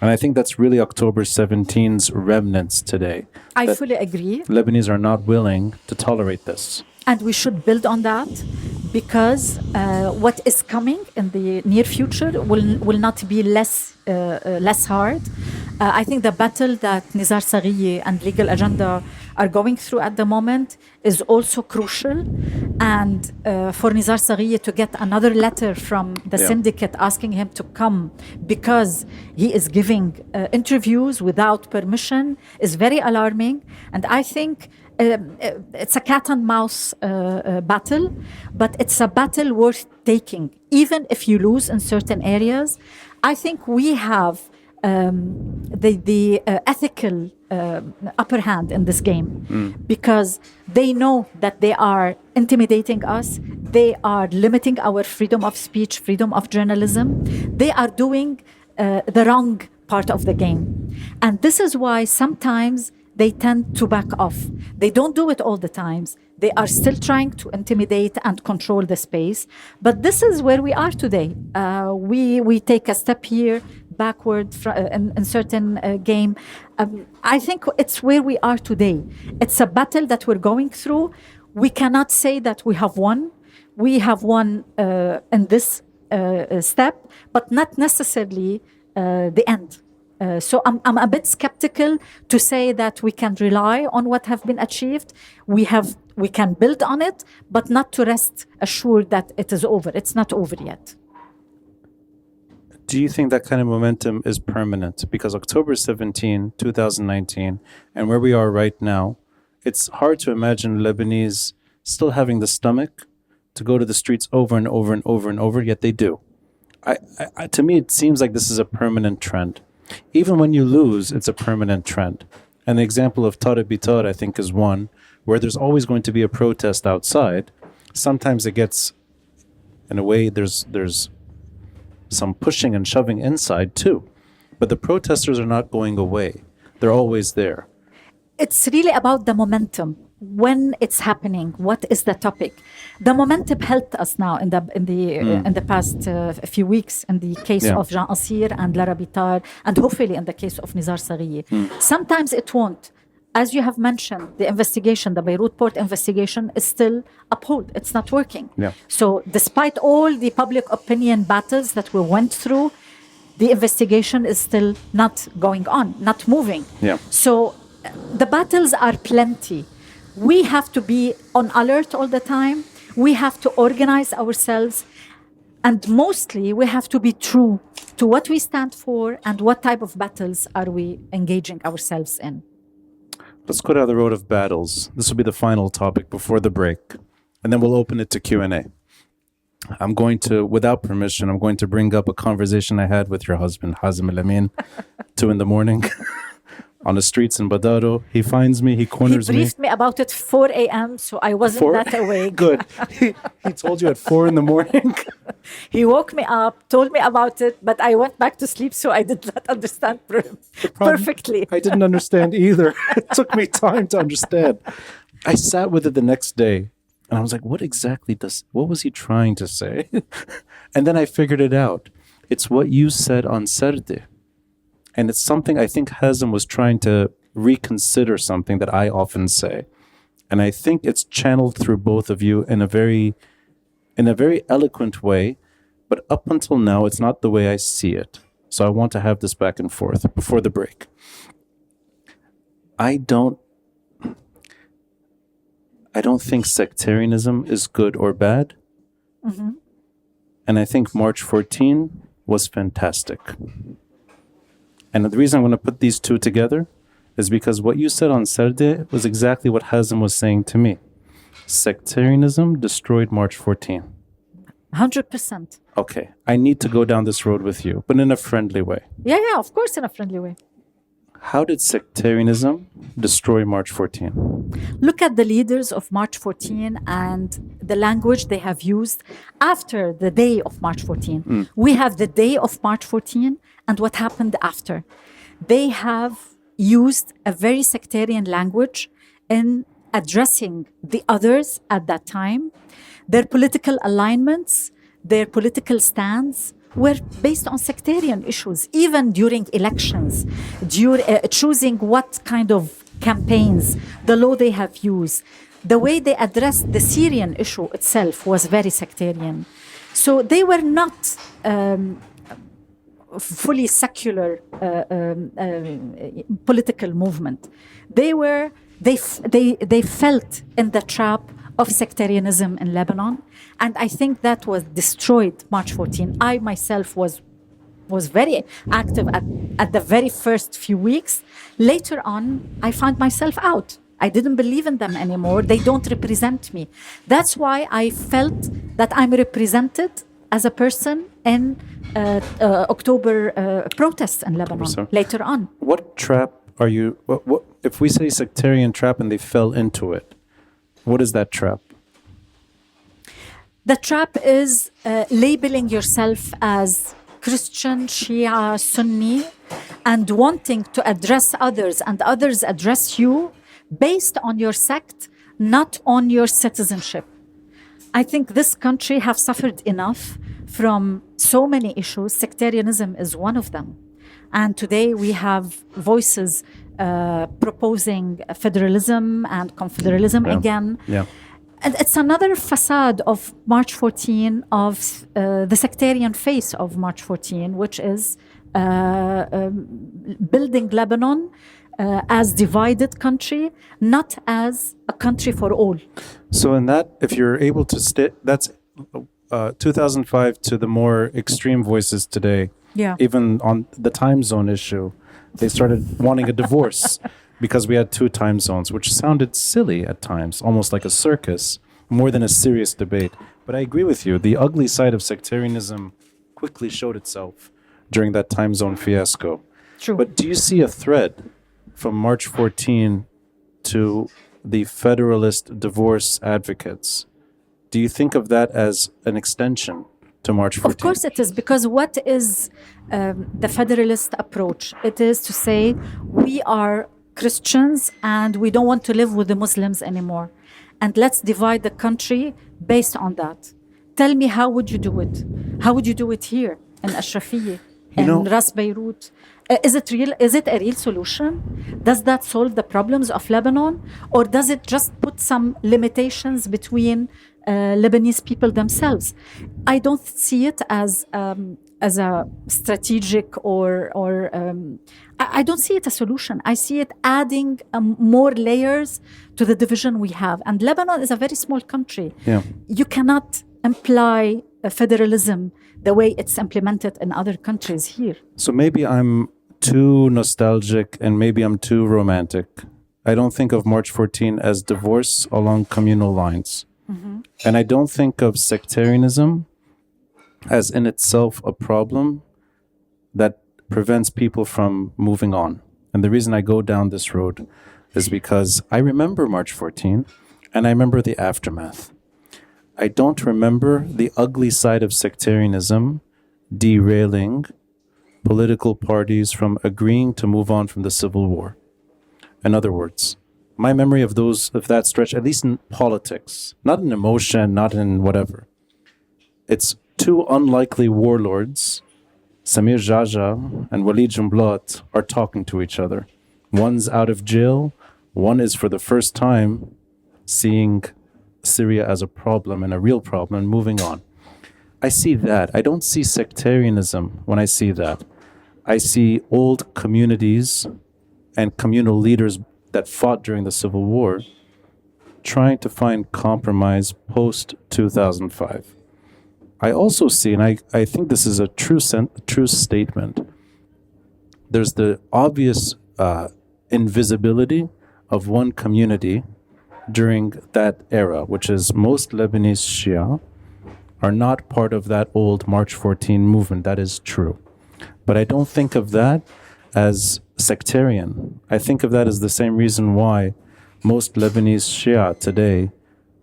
And I think that's really October 17's remnants today.
I
that
fully agree.
Lebanese are not willing to tolerate this.
And we should build on that, because what is coming in the near future will not be less hard. I think the battle that Nizar Saghiye and Legal Agenda are going through at the moment is also crucial. And for Nizar Saghiye to get another letter from the syndicate asking him to come because he is giving interviews without permission is very alarming. And I think it's a cat and mouse battle, but it's a battle worth taking, even if you lose in certain areas. I think we have the ethical upper hand in this game, because they know that they are intimidating us, they are limiting our freedom of speech, freedom of journalism. They are doing the wrong part of the game. And this is why sometimes they tend to back off. They don't do it all the times. They are still trying to intimidate and control the space. But this is where we are today. We take a step here, backward in certain game. I think it's where we are today. It's a battle that we're going through. We cannot say that we have won. We have won in this step, but not necessarily the end. So I'm a bit skeptical to say that we can rely on what have been achieved. We can build on it, but not to rest assured that it is over. It's not over yet.
Do you think that kind of momentum is permanent? Because October 17, 2019, and where we are right now, it's hard to imagine Lebanese still having the stomach to go to the streets over and over and over and over, yet they do. To me, it seems like this is a permanent trend. Even when you lose, it's a permanent trend. And the example of Tara Bitar, I think, is one where there's always going to be a protest outside. Sometimes it gets, in a way, there's some pushing and shoving inside too. But the protesters are not going away. They're always there.
It's really about the momentum. When it's happening, what is the topic? The momentum helped us now in the past few weeks in the case of Jean Asir and Lara Bitar, and hopefully in the case of Nizar Saghiye. Sometimes it won't. As you have mentioned, the investigation, the Beirut port investigation, is still uphold. It's not working. So despite all the public opinion battles that we went through, the investigation is still not going on, not moving. So the battles are plenty. We have to be on alert all the time. We have to organize ourselves. And mostly, we have to be true to what we stand for and what type of battles are we engaging ourselves in.
Let's go down the road of battles. This will be the final topic before the break. And then we'll open it to Q&A. I'm going to, without permission, I'm going to bring up a conversation I had with your husband, Hazem El-Amin, 2 a.m. on the streets in Badaro. He finds me, he corners me.
He briefed me about it 4 a.m., so I wasn't that awake.
Good. He told you at 4 a.m.
He woke me up, told me about it, but I went back to sleep, so I did not understand perfectly.
I didn't understand either. It took me time to understand. I sat with it the next day, and I was like, what was he trying to say? And then I figured it out. It's what you said on Serde. And it's something I think Hazem was trying to reconsider, something that I often say. And I think it's channeled through both of you in a very eloquent way. But up until now, it's not the way I see it. So I want to have this back and forth before the break. I don't think sectarianism is good or bad. Mm-hmm. And I think March 14 was fantastic. And the reason I'm going to put these two together is because what you said on Serde was exactly what Hazem was saying to me. Sectarianism destroyed March 14.
100%.
Okay. I need to go down this road with you, but in a friendly way.
Yeah, of course, in a friendly way.
How did sectarianism destroy March 14?
Look at the leaders of March 14 and the language they have used after the day of March 14. We have the day of March 14 and what happened after. They have used a very sectarian language in addressing the others at that time. Their political alignments, their political stands were based on sectarian issues, even during elections, choosing what kind of campaigns, the law they have used. The way they addressed the Syrian issue itself was very sectarian. So they were not fully secular political movement. They felt in the trap of sectarianism in Lebanon, and I think that was destroyed March 14. I myself was very active at the very first few weeks. Later on, I found myself out. I didn't believe in them anymore. They don't represent me. That's why I felt that I'm represented as a person in October protests in Lebanon later on.
What trap are you, what, if we say sectarian trap and they fell into it, what is that trap?
The trap is labeling yourself as Christian, Shia, Sunni, and wanting to address others and others address you based on your sect, not on your citizenship. I think this country have suffered enough from so many issues. Sectarianism is one of them. And today we have voices proposing federalism and confederalism again. Yeah. And it's another facade of March 14, of the sectarian face of March 14, which is building Lebanon as divided country, not as a country for all.
So in that, if you're able to that's 2005 to the more extreme voices today.
Yeah.
Even on the time zone issue, they started wanting a divorce because we had two time zones, which sounded silly at times, almost like a circus, more than a serious debate. But I agree with you. The ugly side of sectarianism quickly showed itself during that time zone fiasco.
True.
But do you see a thread from March 14 to the Federalist divorce advocates? Do you think of that as an extension to March 14?
Of course it is, because what is the Federalist approach? It is to say we are Christians and we don't want to live with the Muslims anymore. And let's divide the country based on that. Tell me, how would you do it? How would you do it here in Ashrafiyeh, in Ras Beirut? Is it real? Is it a real solution? Does that solve the problems of Lebanon? Or does it just put some limitations between Lebanese people themselves? I don't see it as a strategic I don't see it a solution. I see it adding more layers to the division we have. And Lebanon is a very small country.
Yeah.
You cannot imply a federalism the way it's implemented in other countries here.
So maybe I'm too nostalgic and maybe I'm too romantic. I don't think of March 14 as divorce along communal lines. Mm-hmm. And I don't think of sectarianism as in itself a problem that prevents people from moving on. And the reason I go down this road is because I remember March 14 and I remember the aftermath. I don't remember the ugly side of sectarianism derailing political parties from agreeing to move on from the civil war. In other words, my memory of that stretch, at least in politics, not in emotion, not in whatever, it's two unlikely warlords, Samir Jaja and Walid Jumblat, are talking to each other. One's out of jail, one is for the first time seeing Syria as a problem and a real problem and moving on. I see that. I don't see sectarianism when I see that. I see old communities and communal leaders that fought during the Civil War trying to find compromise post-2005. I also see, and I think this is a true statement, there's the obvious invisibility of one community during that era, which is most Lebanese Shia are not part of that old March 14 movement. That is true. But I don't think of that as sectarian. I think of that as the same reason why most Lebanese Shia today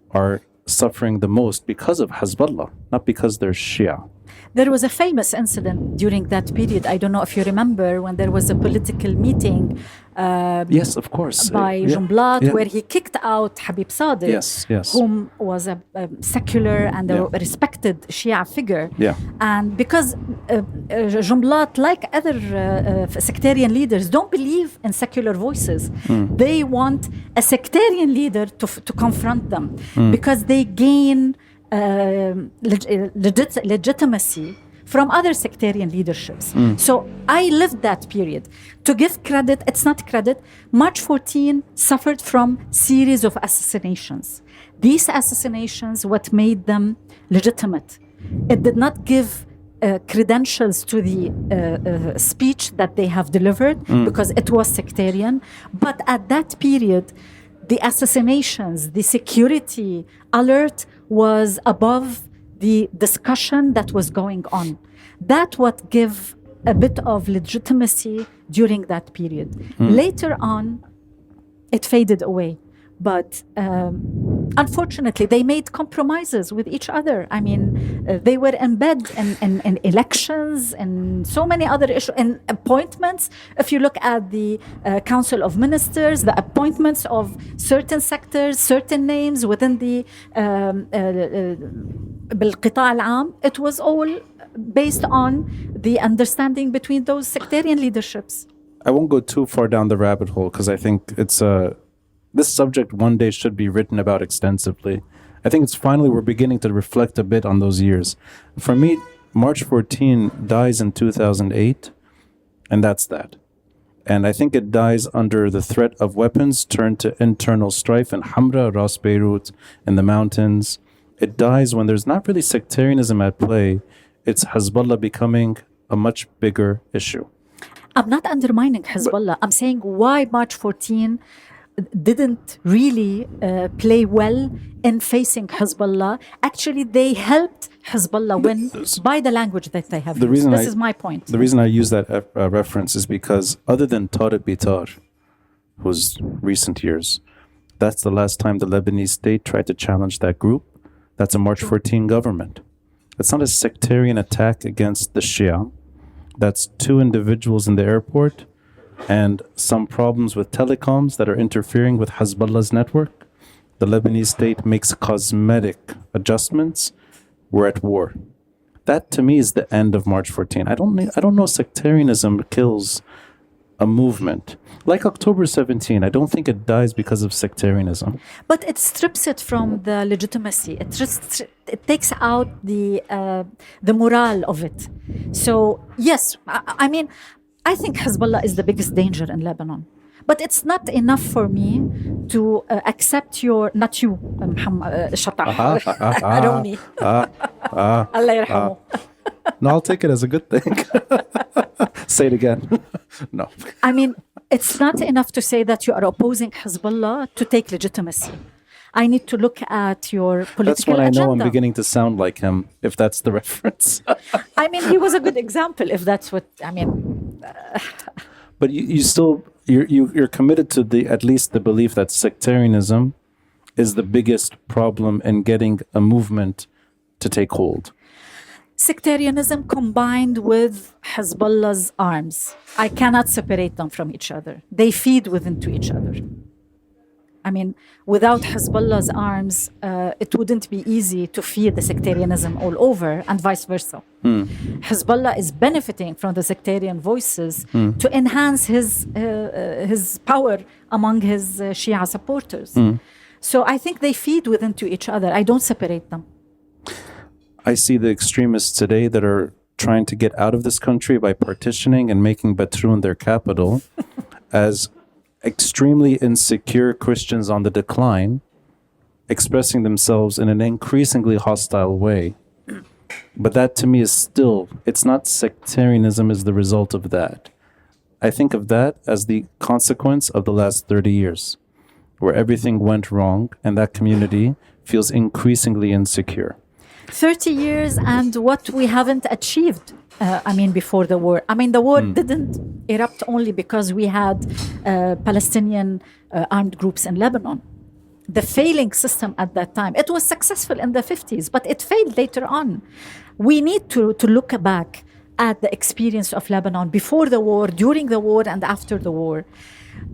are suffering the most, because of Hezbollah, not because they're Shia.
There was a famous incident during that period. I don't know if you remember when there was a political meeting
yes, of course.
by Jumblat, where he kicked out Habib Sadiq, whom was a secular and a respected Shia figure. And because Jumblat, like other sectarian leaders, don't believe in secular voices. They want a sectarian leader to confront them because they gain legitimacy from other sectarian leaderships. So I lived that period. To give credit, it's not credit. March 14 suffered from series of assassinations. These assassinations, what made them legitimate? It did not give credentials to the speech that they have delivered because it was sectarian. But at that period, the assassinations, the security alert was above the discussion that was going on. That what gave a bit of legitimacy during that period. Later on, it faded away. But unfortunately, they made compromises with each other. I mean, they were embedded in elections and so many other issues and appointments. If you look at the Council of Ministers, the appointments of certain sectors, certain names within the بالقطاع العام, it was all based on the understanding between those sectarian leaderships.
I won't go too far down the rabbit hole because I think it's this subject one day should be written about extensively. I think it's finally we're beginning to reflect a bit on those years. For me, March 14 dies in 2008, and that's that. And I think it dies under the threat of weapons turned to internal strife in Hamra, Ras Beirut, in the mountains. It dies when there's not really sectarianism at play. It's Hezbollah becoming a much bigger issue.
I'm not undermining Hezbollah. I'm saying why March 14 didn't really play well in facing Hezbollah. Actually, they helped Hezbollah win by the language that they have used. This is my point.
The reason I use that reference is because other than Tariq Bitar, whose recent years, that's the last time the Lebanese state tried to challenge that group. That's a March 14 government. It's not a sectarian attack against the Shia. That's two individuals in the airport and some problems with telecoms that are interfering with Hezbollah's network. The Lebanese state makes cosmetic adjustments. We're at war. That to me is the end of March 14. I don't know sectarianism kills a movement. Like October 17, I don't think it dies because of sectarianism.
But it strips it from the legitimacy. It takes out the morale of it. So yes, I mean, I think Hezbollah is the biggest danger in Lebanon. But it's not enough for me to accept your, not you, Muhammad Shatah, Aroni. Allah yarhamu.
No, I'll take it as a good thing. Say it again. No.
I mean, it's not enough to say that you are opposing Hezbollah to take legitimacy. I need to look at your political agenda.
That's when I know I'm beginning to sound like him, if that's the reference.
I mean, he was a good example, if that's what, I mean.
But you're committed to at least the belief that sectarianism is the biggest problem in getting a movement to take hold.
Sectarianism combined with Hezbollah's arms. I cannot separate them from each other. They feed into each other. I mean, without Hezbollah's arms, it wouldn't be easy to feed the sectarianism all over and vice versa. Hezbollah is benefiting from the sectarian voices to enhance his power among his Shia supporters. So I think they feed into each other. I don't separate them.
I see the extremists today that are trying to get out of this country by partitioning and making Batroun their capital as extremely insecure Christians on the decline, expressing themselves in an increasingly hostile way. But that to me is still, it's not sectarianism as the result of that. I think of that as the consequence of the last 30 years, where everything went wrong and that community feels increasingly insecure.
30 years and what we haven't achieved. Before the war. The war didn't erupt only because we had Palestinian armed groups in Lebanon. The failing system at that time, it was successful in the 50s, but it failed later on. We need to look back at the experience of Lebanon before the war, during the war, and after the war.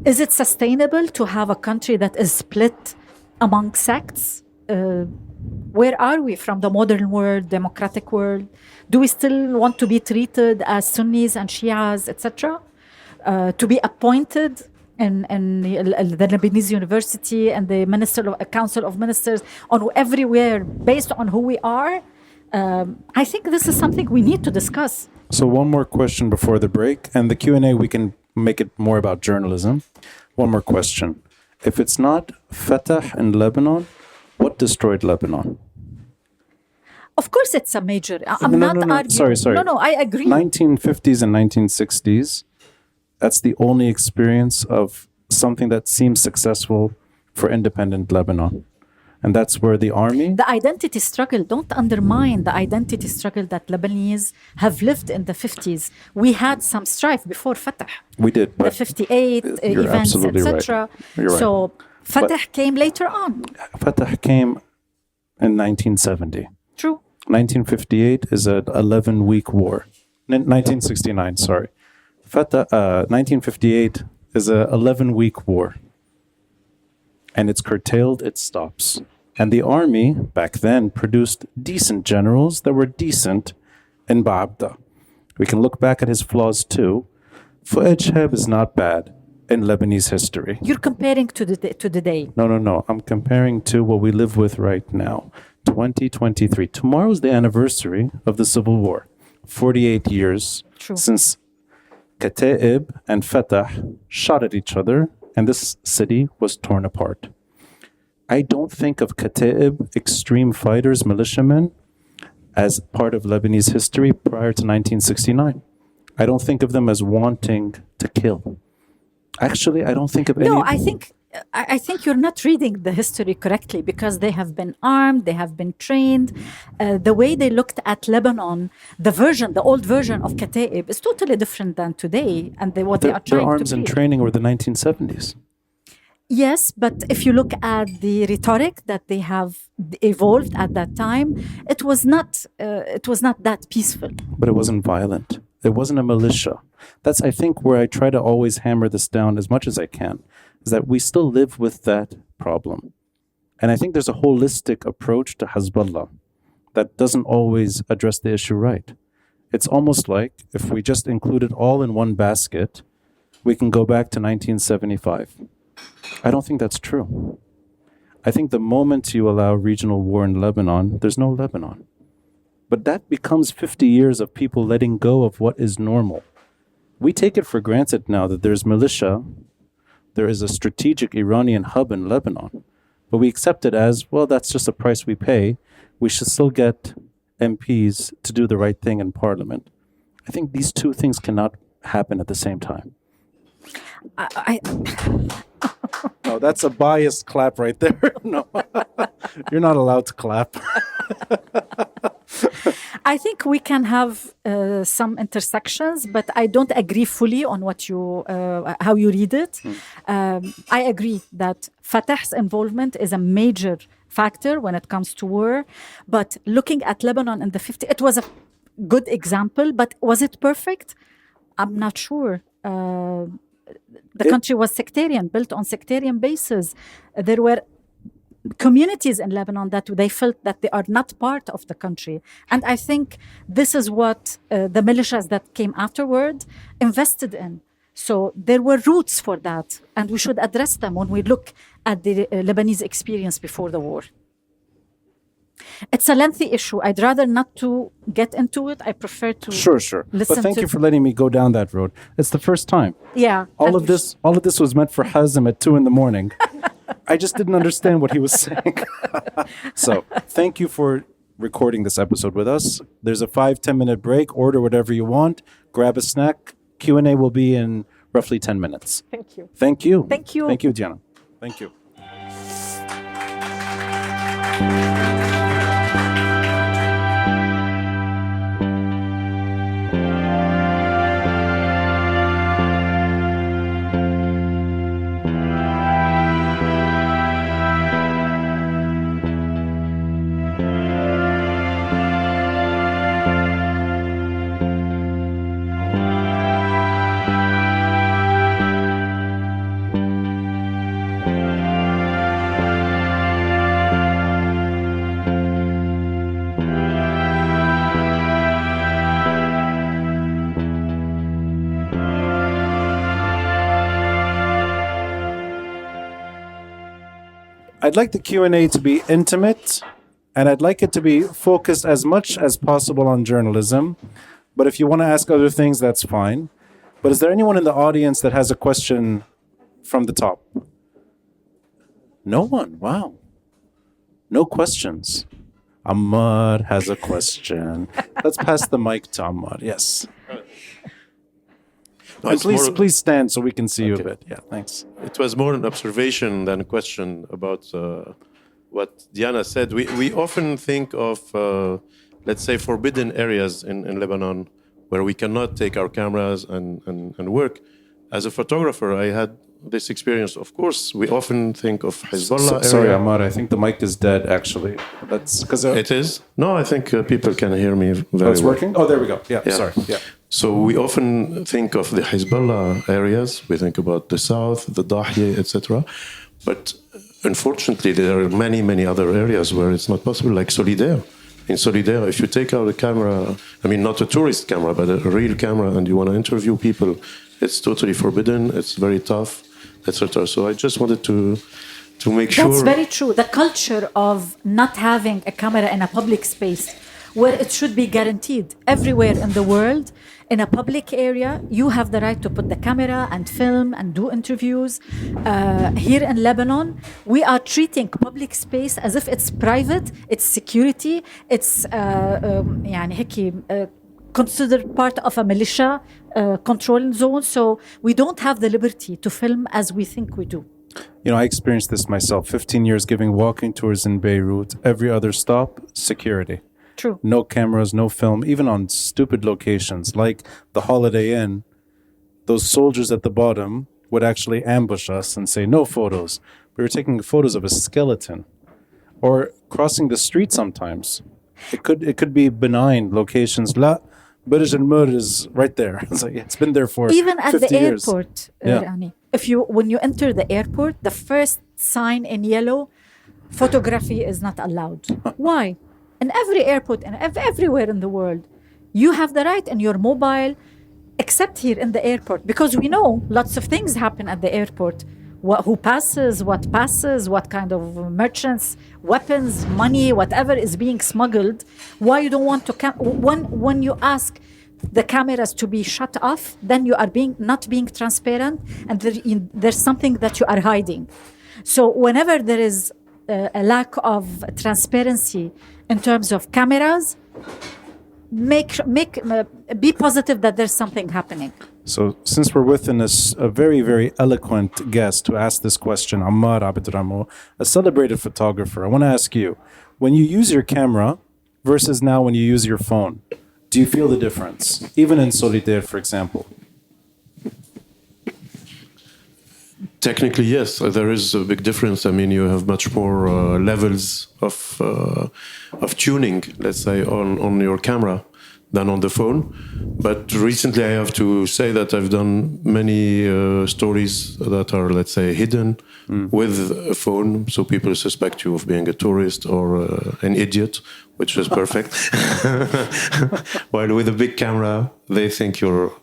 Is it sustainable to have a country that is split among sects? Where are we from the modern world, democratic world? Do we still want to be treated as Sunnis and Shias, etc.? To be appointed in the Lebanese University and the Council of Ministers on everywhere based on who we are? I think this is something we need to discuss.
So one more question before the break, and the Q&A, we can make it more about journalism. One more question. If it's not Fatah in Lebanon, what destroyed Lebanon?
Of course, it's a major. I'm not arguing.
Sorry.
No, I agree.
1950s and 1960s, that's the only experience of something that seems successful for independent Lebanon. And that's where the army...
The identity struggle, don't undermine the identity struggle that Lebanese have lived in the 50s. We had some strife before Fatah.
We did.
The 58 events, etc.
Right.
So Fatah came later on.
Fatah came in 1970.
True.
1958 is an 11-week war. 1969, sorry. Fatah, 1958 is an 11-week war. And it's curtailed, it stops. And the army, back then, produced decent generals that were decent in Ba'abda. We can look back at his flaws too. Fuad Shahab is not bad in Lebanese history.
You're comparing to the day.
No. I'm comparing to what we live with right now. 2023. Tomorrow's the anniversary of the Civil War. 48 years since Kataib and Fatah shot at each other and this city was torn apart. I don't think of Kataib, extreme fighters, militiamen, as part of Lebanese history prior to 1969. I don't think of them as wanting to kill. Actually, I don't think of any...
No, I think you're not reading the history correctly, because they have been armed, they have been trained. The way they looked at Lebanon, the old version of Kataib is totally different than today, and what they are trying to
Their arms and training were the 1970s.
Yes, but if you look at the rhetoric that they have evolved at that time, it was not that peaceful.
But it wasn't violent. It wasn't a militia. That's, I think, where I try to always hammer this down as much as I can, is that we still live with that problem. And I think there's a holistic approach to Hezbollah that doesn't always address the issue right. It's almost like if we just include it all in one basket, we can go back to 1975. I don't think that's true. I think the moment you allow regional war in Lebanon, there's no Lebanon. But that becomes 50 years of people letting go of what is normal. We take it for granted now that there's militia, there is a strategic Iranian hub in Lebanon, but we accept it as, well, that's just a price we pay. We should still get MPs to do the right thing in parliament. I think these two things cannot happen at the same time. No, that's a biased clap right there. No, you're not allowed to clap.
I think we can have some intersections, but I don't agree fully on what how you read it. I agree that Fatah's involvement is a major factor when it comes to war. But looking at Lebanon in the 50s, it was a good example, but was it perfect? I'm not sure. The country was sectarian, built on sectarian basis. There were communities in Lebanon that they felt that they are not part of the country. And I think this is what the militias that came afterward invested in. So there were roots for that, and we should address them when we look at the Lebanese experience before the war. It's a lengthy issue. I'd rather not to get into it. I prefer to
Sure.
listen.
But thank you for letting me go down that road. It's the first time.
Yeah.
All of this was meant for Hazem at 2 a.m. I just didn't understand what he was saying. So thank you for recording this episode with us. There's a 5-10 minute break. Order whatever you want. Grab a snack. Q&A will be in roughly 10 minutes.
Thank you.
Thank you.
Thank you.
Thank you, Diana. Thank you. I'd like the Q&A to be intimate, and I'd like it to be focused as much as possible on journalism. But if you want to ask other things, that's fine. But is there anyone in the audience that has a question from the top? No one. Wow. No questions. Ahmad has a question. Let's pass the mic to Ahmad. Yes.
No,
And
it's
please stand so we can see you a
Okay.
bit. Yeah, thanks.
It was more an observation than a question about what Diana said. We often think of, let's say, forbidden areas in Lebanon where we cannot take our cameras and work. As a photographer, I had this experience. Of course, we often think of Hezbollah area.
Sorry, Ahmad, I think the mic is dead, actually. That's because
It is? No, I think people can hear me very well.
it's working? Oh, there we go. Yeah,
Yeah.
sorry. Yeah.
So we often think of the Hezbollah areas. We think about the south, the Dahiya, etc. But unfortunately, there are many, many other areas where it's not possible, like Solidaire. In Solidaire, if you take out a camera, I mean, not a tourist camera, but a real camera, and you want to interview people, it's totally forbidden. It's very tough, etc. So I just wanted to make sure.
That's very true. The culture of not having a camera in a public space where it should be guaranteed everywhere in the world, in a public area, you have the right to put the camera and film and do interviews. Here in Lebanon, we are treating public space as if it's private, it's security, it's يعني هيك, considered part of a militia controlling zone. So we don't have the liberty to film as we think we do.
You know, I experienced this myself. 15 years giving walking tours in Beirut. Every other stop, security.
True.
No cameras, no film, even on stupid locations like the Holiday Inn. Those soldiers at the bottom would actually ambush us and say, no photos. We were taking photos of a skeleton. Or crossing the street sometimes. It could be benign locations. La, Burj al-Mur is right there. It's like, it's been there for
Even at
50
the
years.
airport,
Yeah.
Rani, when you enter the airport, the first sign in yellow, photography is not allowed. Why? In every airport and everywhere in the world, you have the right in your mobile, except here in the airport, because we know lots of things happen at the airport. Who passes, what kind of merchants, weapons, money, whatever is being smuggled. Why you don't want to when you ask the cameras to be shut off, then you are not being transparent, and there's something that you are hiding. So whenever there is a lack of transparency in terms of cameras, be positive that there's something happening.
So since we're within a very, very eloquent guest who asked this question, Ammar Abdramo, a celebrated photographer, I want to ask you, when you use your camera versus now when you use your phone, do you feel the difference? Even in Solidaire, for example.
Technically, yes, there is a big difference. I mean, you have much more levels of tuning, let's say, on your camera than on the phone. But recently I have to say that I've done many stories that are, let's say, hidden with a phone, so people suspect you of being a tourist or an idiot, which is perfect. While with a big camera, they think you're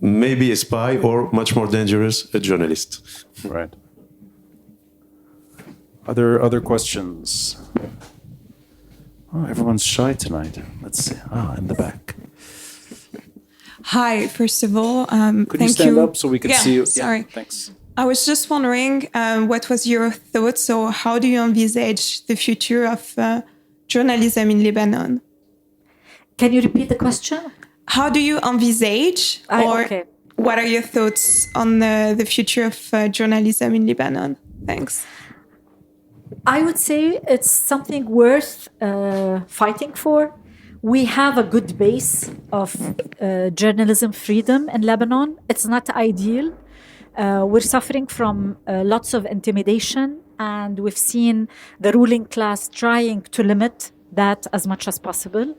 maybe a spy or, much more dangerous, a journalist.
Right. Other questions? Oh, everyone's shy tonight. Let's see. In the back.
Hi, first of all,
Could you stand up so we can see you?
Sorry.
Yeah, thanks.
I was just wondering, what was your thoughts, or how do you envisage the future of journalism in Lebanon?
Can you repeat the question?
How do you envisage,
Okay.
what are your thoughts on the future of journalism in Lebanon? Thanks.
I would say it's something worth fighting for. We have a good base of journalism freedom in Lebanon. It's not ideal. We're suffering from lots of intimidation, and we've seen the ruling class trying to limit that as much as possible.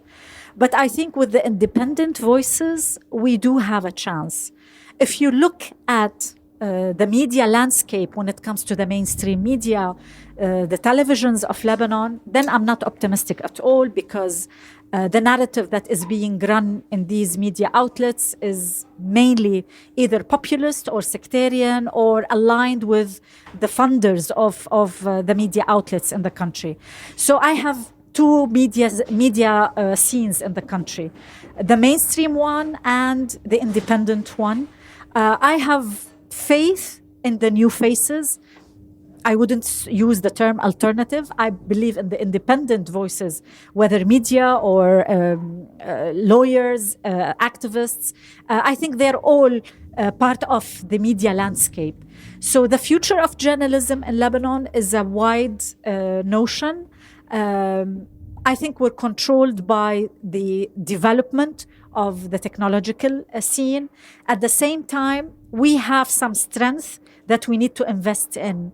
But I think with the independent voices, we do have a chance. If you look at the media landscape when it comes to the mainstream media, the televisions of Lebanon, then I'm not optimistic at all, because the narrative that is being run in these media outlets is mainly either populist or sectarian or aligned with the funders of the media outlets in the country. So I have two media scenes in the country, the mainstream one and the independent one. I have faith in the new faces. I wouldn't use the term alternative. I believe in the independent voices, whether media or lawyers, activists. I think they're all part of the media landscape. So the future of journalism in Lebanon is a wide notion. I think we're controlled by the development of the technological scene. At the same time, we have some strength that we need to invest in.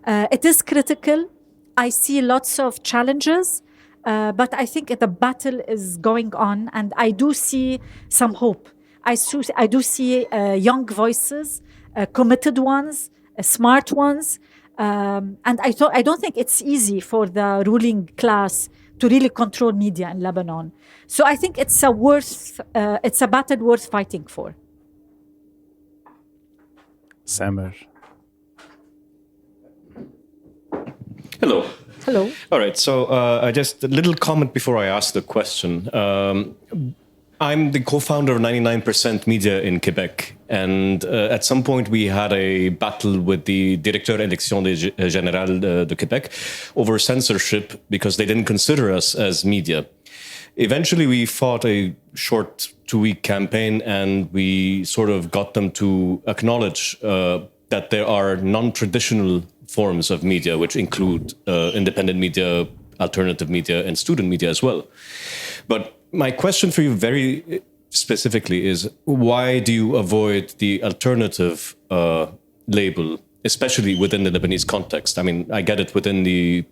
It is critical. I see lots of challenges, but I think the battle is going on, and I do see some hope. I do see young voices, committed ones, smart ones, and I don't think it's easy for the ruling class to really control media in Lebanon. So I think it's a battle worth fighting for.
Samer.
Hello.
Hello.
All right. So just a little comment before I ask the question. I'm the co-founder of 99% Media in Quebec. And at some point, we had a battle with the Directeur Élection Générale de Québec over censorship because they didn't consider us as media. Eventually, we fought a short 2-week campaign, and we sort of got them to acknowledge that there are non-traditional forms of media, which include independent media, alternative media, and student media as well. But my question for you very specifically is, why do you avoid the alternative label, especially within the Lebanese context? I mean, I get it within the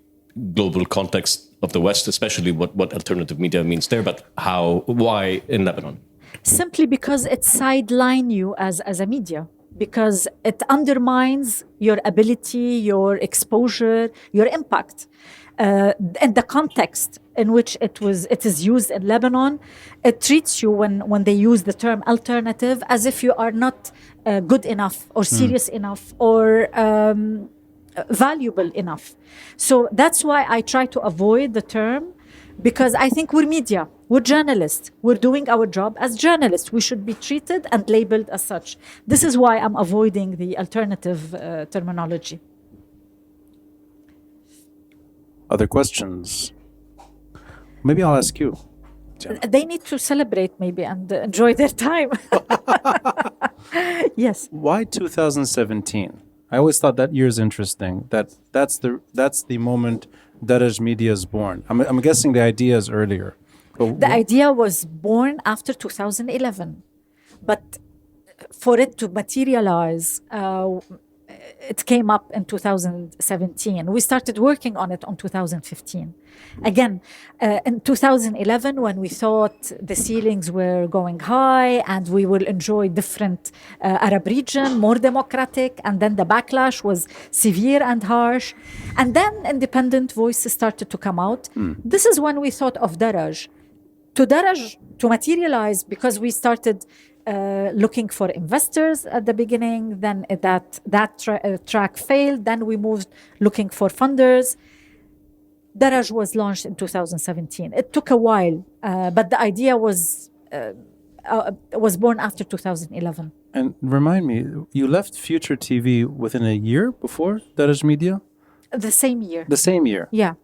global context of the West, especially what alternative media means there, but why in Lebanon?
Simply because it sidelines you as a media, because it undermines your ability, your exposure, your impact. And the context in which it is used in Lebanon, it treats you when they use the term alternative as if you are not good enough or serious enough or valuable enough. So that's why I try to avoid the term, because I think we're media, we're journalists, we're doing our job as journalists. We should be treated and labeled as such. This is why I'm avoiding the alternative terminology.
Other questions? Maybe I'll ask you.
They need to celebrate maybe and enjoy their time. Yes.
Why 2017? I always thought that year is interesting. That's the moment Daraj Media is born. I'm guessing the idea is earlier.
The idea was born after 2011, but for it to materialize, it came up in 2017. We started working on it on 2015. Again, in 2011, when we thought the ceilings were going high and we will enjoy different Arab region, more democratic, and then the backlash was severe and harsh. And then independent voices started to come out. This is when we thought of Daraj. To materialize, because we started looking for investors at the beginning, then that track failed, then we moved looking for funders. Daraj was launched in 2017. It took a while, but the idea was born after 2011.
And remind me, you left Future TV within a year before Daraj Media?
The same year.
The same year?
Yeah.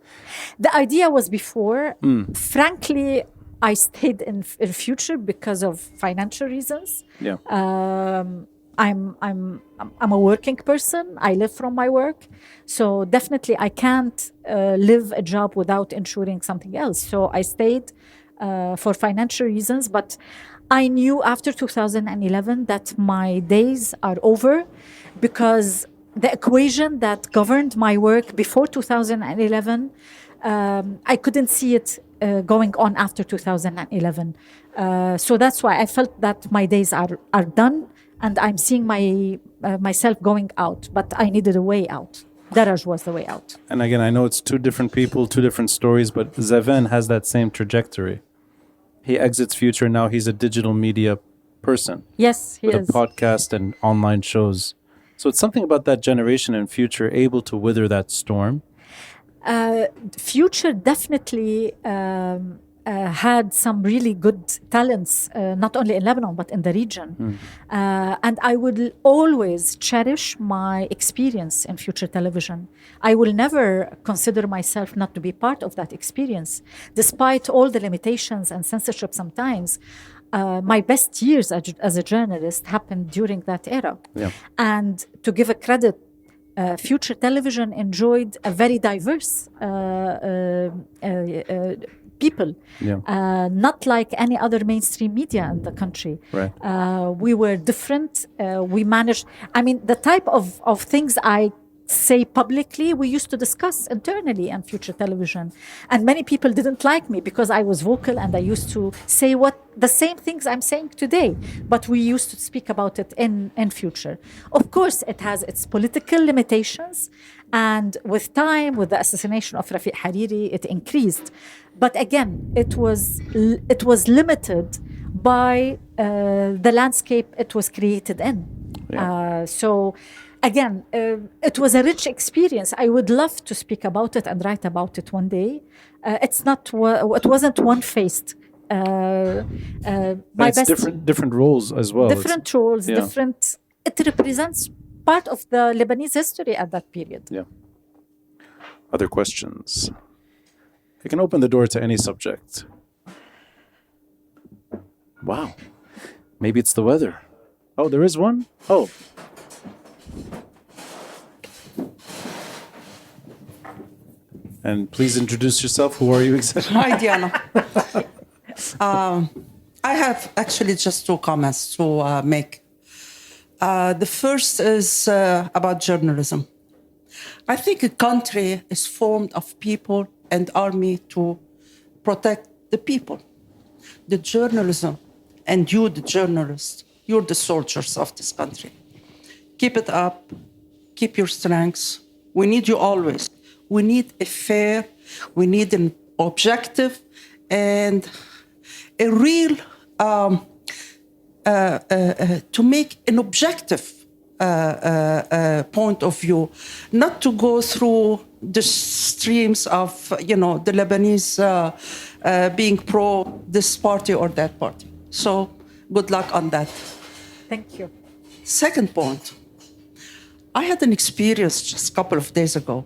The idea was before. Frankly, I stayed in Future because of financial reasons.
Yeah.
I'm a working person. I live from my work, so definitely I can't live a job without ensuring something else. So I stayed for financial reasons, but I knew after 2011 that my days are over, because the equation that governed my work before 2011, I couldn't see it going on after 2011. So that's why I felt that my days are done. and I'm seeing myself going out, but I needed a way out. Daraj was the way out.
And again, I know it's two different people, two different stories, but Zeven has that same trajectory. He exits Future, now he's a digital media person.
Yes, he
with
is.
a podcast and online shows. So it's something about that generation in Future able to wither that storm.
Future definitely had some really good talents, not only in Lebanon, but in the region. And I would always cherish my experience in Future television. I will never consider myself not to be part of that experience. Despite all the limitations and censorship sometimes, my best years as a journalist happened during that era.
Yeah.
And to give a credit, Future television enjoyed a very diverse people, not like any other mainstream media in the country.
Right.
We were different. We managed, I mean, the type of things I say publicly, we used to discuss internally on Future television. And many people didn't like me because I was vocal and I used to say the same things I'm saying today. But we used to speak about it in Future. Of course, it has its political limitations. And with time, with the assassination of Rafiq Hariri, it increased. But again, it was limited by the landscape it was created in.
Yeah.
So again, it was a rich experience. I would love to speak about it and write about it one day. It wasn't one-faced.
It's different roles as well.
Different roles, different. It represents part of the Lebanese history at that period.
Yeah. Other questions? You can open the door to any subject. Wow. Maybe it's the weather. Oh, there is one? Oh. And please introduce yourself. Who are you exactly?
Hi, Diana. I have actually just two comments to make. The first is about journalism. I think a country is formed of people and army to protect the people. The journalism, and you, the journalists, you're the soldiers of this country. Keep it up. Keep your strengths. We need you always. We need a fair, we need an objective and a real, to make an objective point of view, not to go through the streams of, the Lebanese being pro this party or that party. So good luck on that.
Thank you.
Second point, I had an experience just a couple of days ago.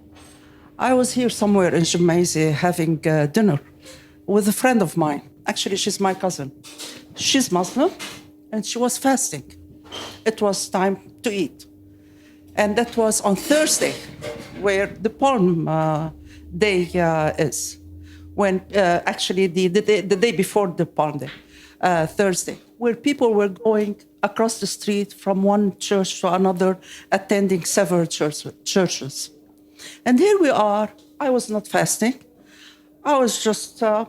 I was here somewhere in Jumaisi having dinner with a friend of mine. Actually, she's my cousin. She's Muslim, and she was fasting. It was time to eat. And that was on Thursday, where the Palm Day is. When actually the day before the Palm Day, Thursday, where people were going across the street from one church to another, attending several churches. And here we are. I was not fasting. I was just a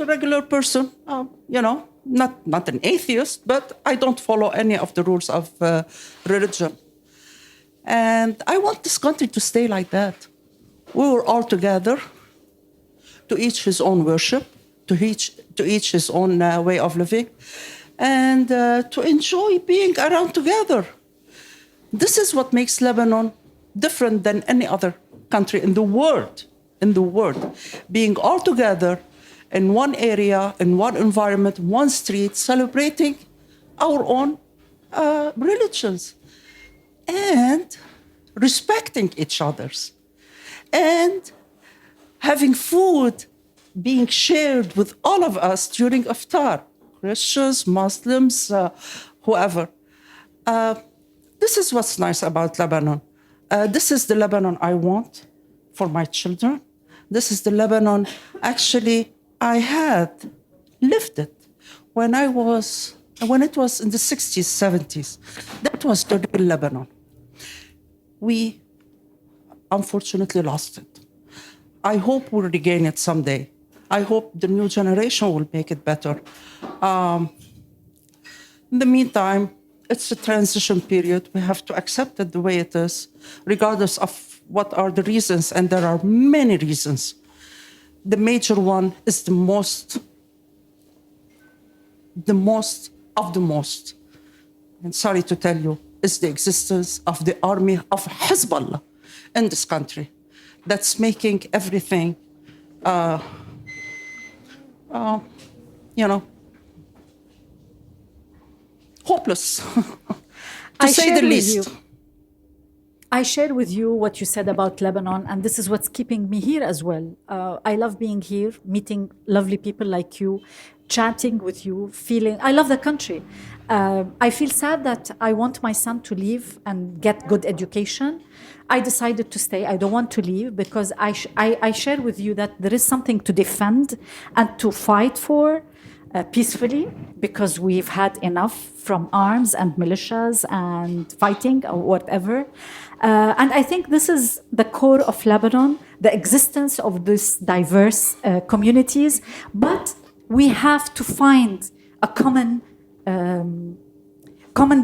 regular person, not an atheist, but I don't follow any of the rules of religion. And I want this country to stay like that. We were all together, to each his own worship, to each his own way of living, and to enjoy being around together. This is what makes Lebanon different than any other country in the world, being all together in one area, in one environment, one street, celebrating our own religions and respecting each other's and having food being shared with all of us during iftar, Christians, Muslims, whoever. This is what's nice about Lebanon. This is the Lebanon I want for my children. This is the Lebanon, actually, I had lived it when it was in the 60s, 70s. That was the real Lebanon. We unfortunately lost it. I hope we'll regain it someday. I hope the new generation will make it better. In the meantime, it's a transition period. We have to accept it the way it is, regardless of what are the reasons, and there are many reasons. The major one is the most of the most, and sorry to tell you, is the existence of the army of Hezbollah in this country that's making everything, hopeless, to say the least.
I share with you what you said about Lebanon, and this is what's keeping me here as well. I love being here, meeting lovely people like you, chatting with you, I love the country. I feel sad that I want my son to leave and get good education. I decided to stay. I don't want to leave because I share with you that there is something to defend and to fight for peacefully, because we've had enough from arms and militias and fighting or whatever. And I think this is the core of Lebanon, the existence of these diverse communities. But we have to find a common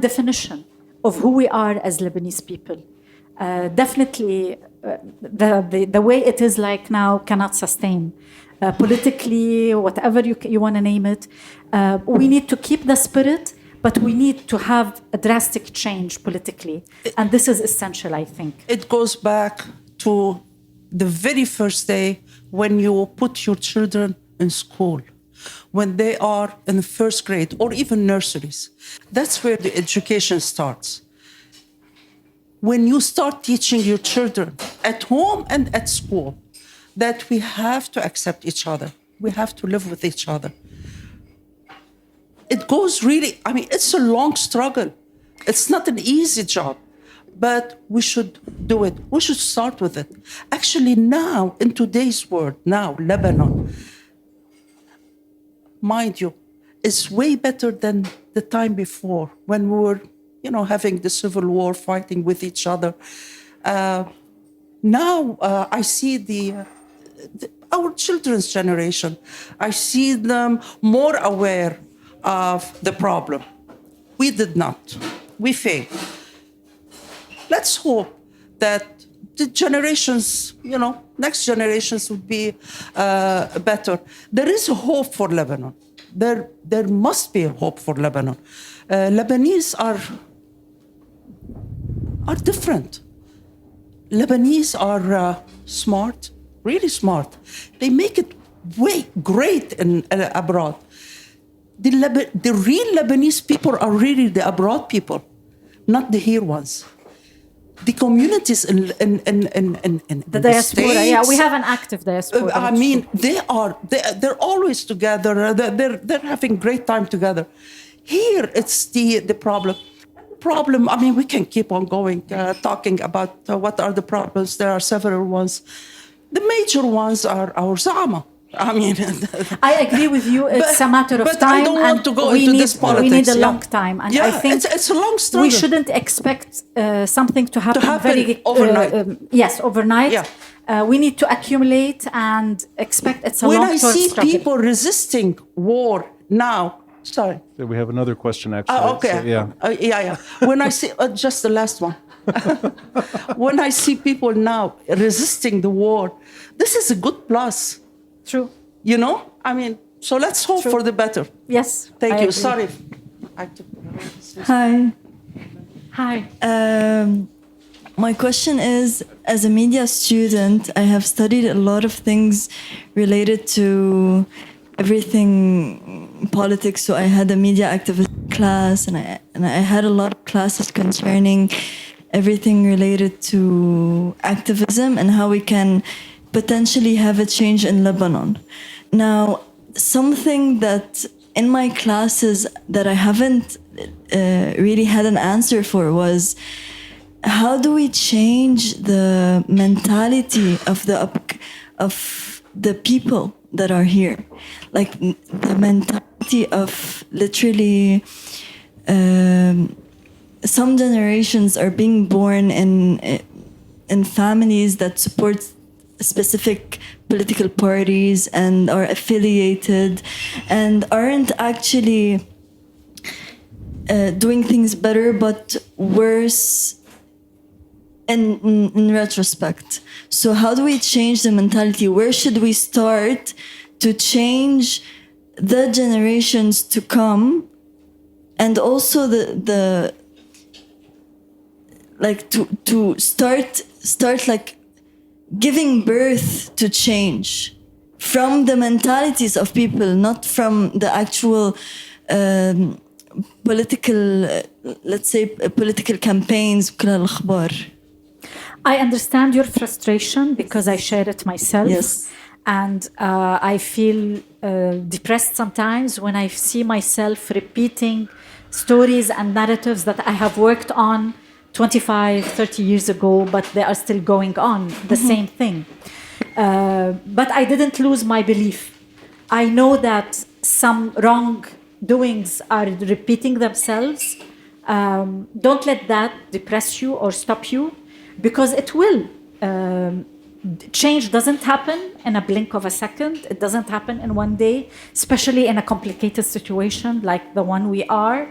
definition of who we are as Lebanese people. Definitely, the way it is like now cannot sustain. Politically, whatever you want to name it, we need to keep the spirit, but we need to have a drastic change politically. And this is essential, I think.
It goes back to the very first day when you put your children in school, when they are in the first grade or even nurseries. That's where the education starts. When you start teaching your children at home and at school that we have to accept each other, we have to live with each other. It goes really, it's a long struggle. It's not an easy job, but we should do it. We should start with it. Actually, now, in today's world, now, Lebanon, mind you, is way better than the time before when we were, having the civil war, fighting with each other. Now I see our children's generation. I see them more aware of the problem. We did not. We failed. Let's hope that the generations, next generations would be better. There is a hope for Lebanon. There must be a hope for Lebanon. Lebanese are different. Lebanese are smart, really smart. They make it way great abroad. The real Lebanese people are really the abroad people, not the here ones. The communities in
the diaspora,
States,
we have an active diaspora.
They're always together. They're having great time together. Here, it's the problem. We can keep on going, talking about what are the problems. There are several ones. The major ones are our Zama.
I agree with you. It's a matter of time.
I don't want to go into this politics.
We need a long time. And I think
it's a long struggle.
We shouldn't expect something to happen very
overnight.
Overnight. Yeah. We need to accumulate and expect it's a long-term struggle.
When I see people resisting war now, sorry.
So we have another question, actually.
Okay.
So,
When I see, just the last one. When I see people now resisting the war, this is a good plus.
True.
So let's hope for the better.
Yes.
Thank you.
Agree.
Sorry.
Hi. My question is, as a media student, I have studied a lot of things related to everything politics. So I had a media activist class, and I had a lot of classes concerning everything related to activism and how we can potentially have a change in Lebanon. Now, something that in my classes that I haven't really had an answer for was, how do we change the mentality of the people that are here? Like the mentality of literally some generations are being born in families that support specific political parties and are affiliated and aren't actually doing things better but worse in retrospect. So how do we change the mentality? Where should we start to change the generations to come, and also the like to start like giving birth to change from the mentalities of people, not from the actual political, let's say, political campaigns.
I understand your frustration because I share it myself.
Yes.
And I feel depressed sometimes when I see myself repeating stories and narratives that I have worked on 25, 30 years ago, but they are still going on, the same thing. But I didn't lose my belief. I know that some wrongdoings are repeating themselves. Don't let that depress you or stop you, because it will. Change doesn't happen in a blink of a second. It doesn't happen in one day, especially in a complicated situation like the one we are.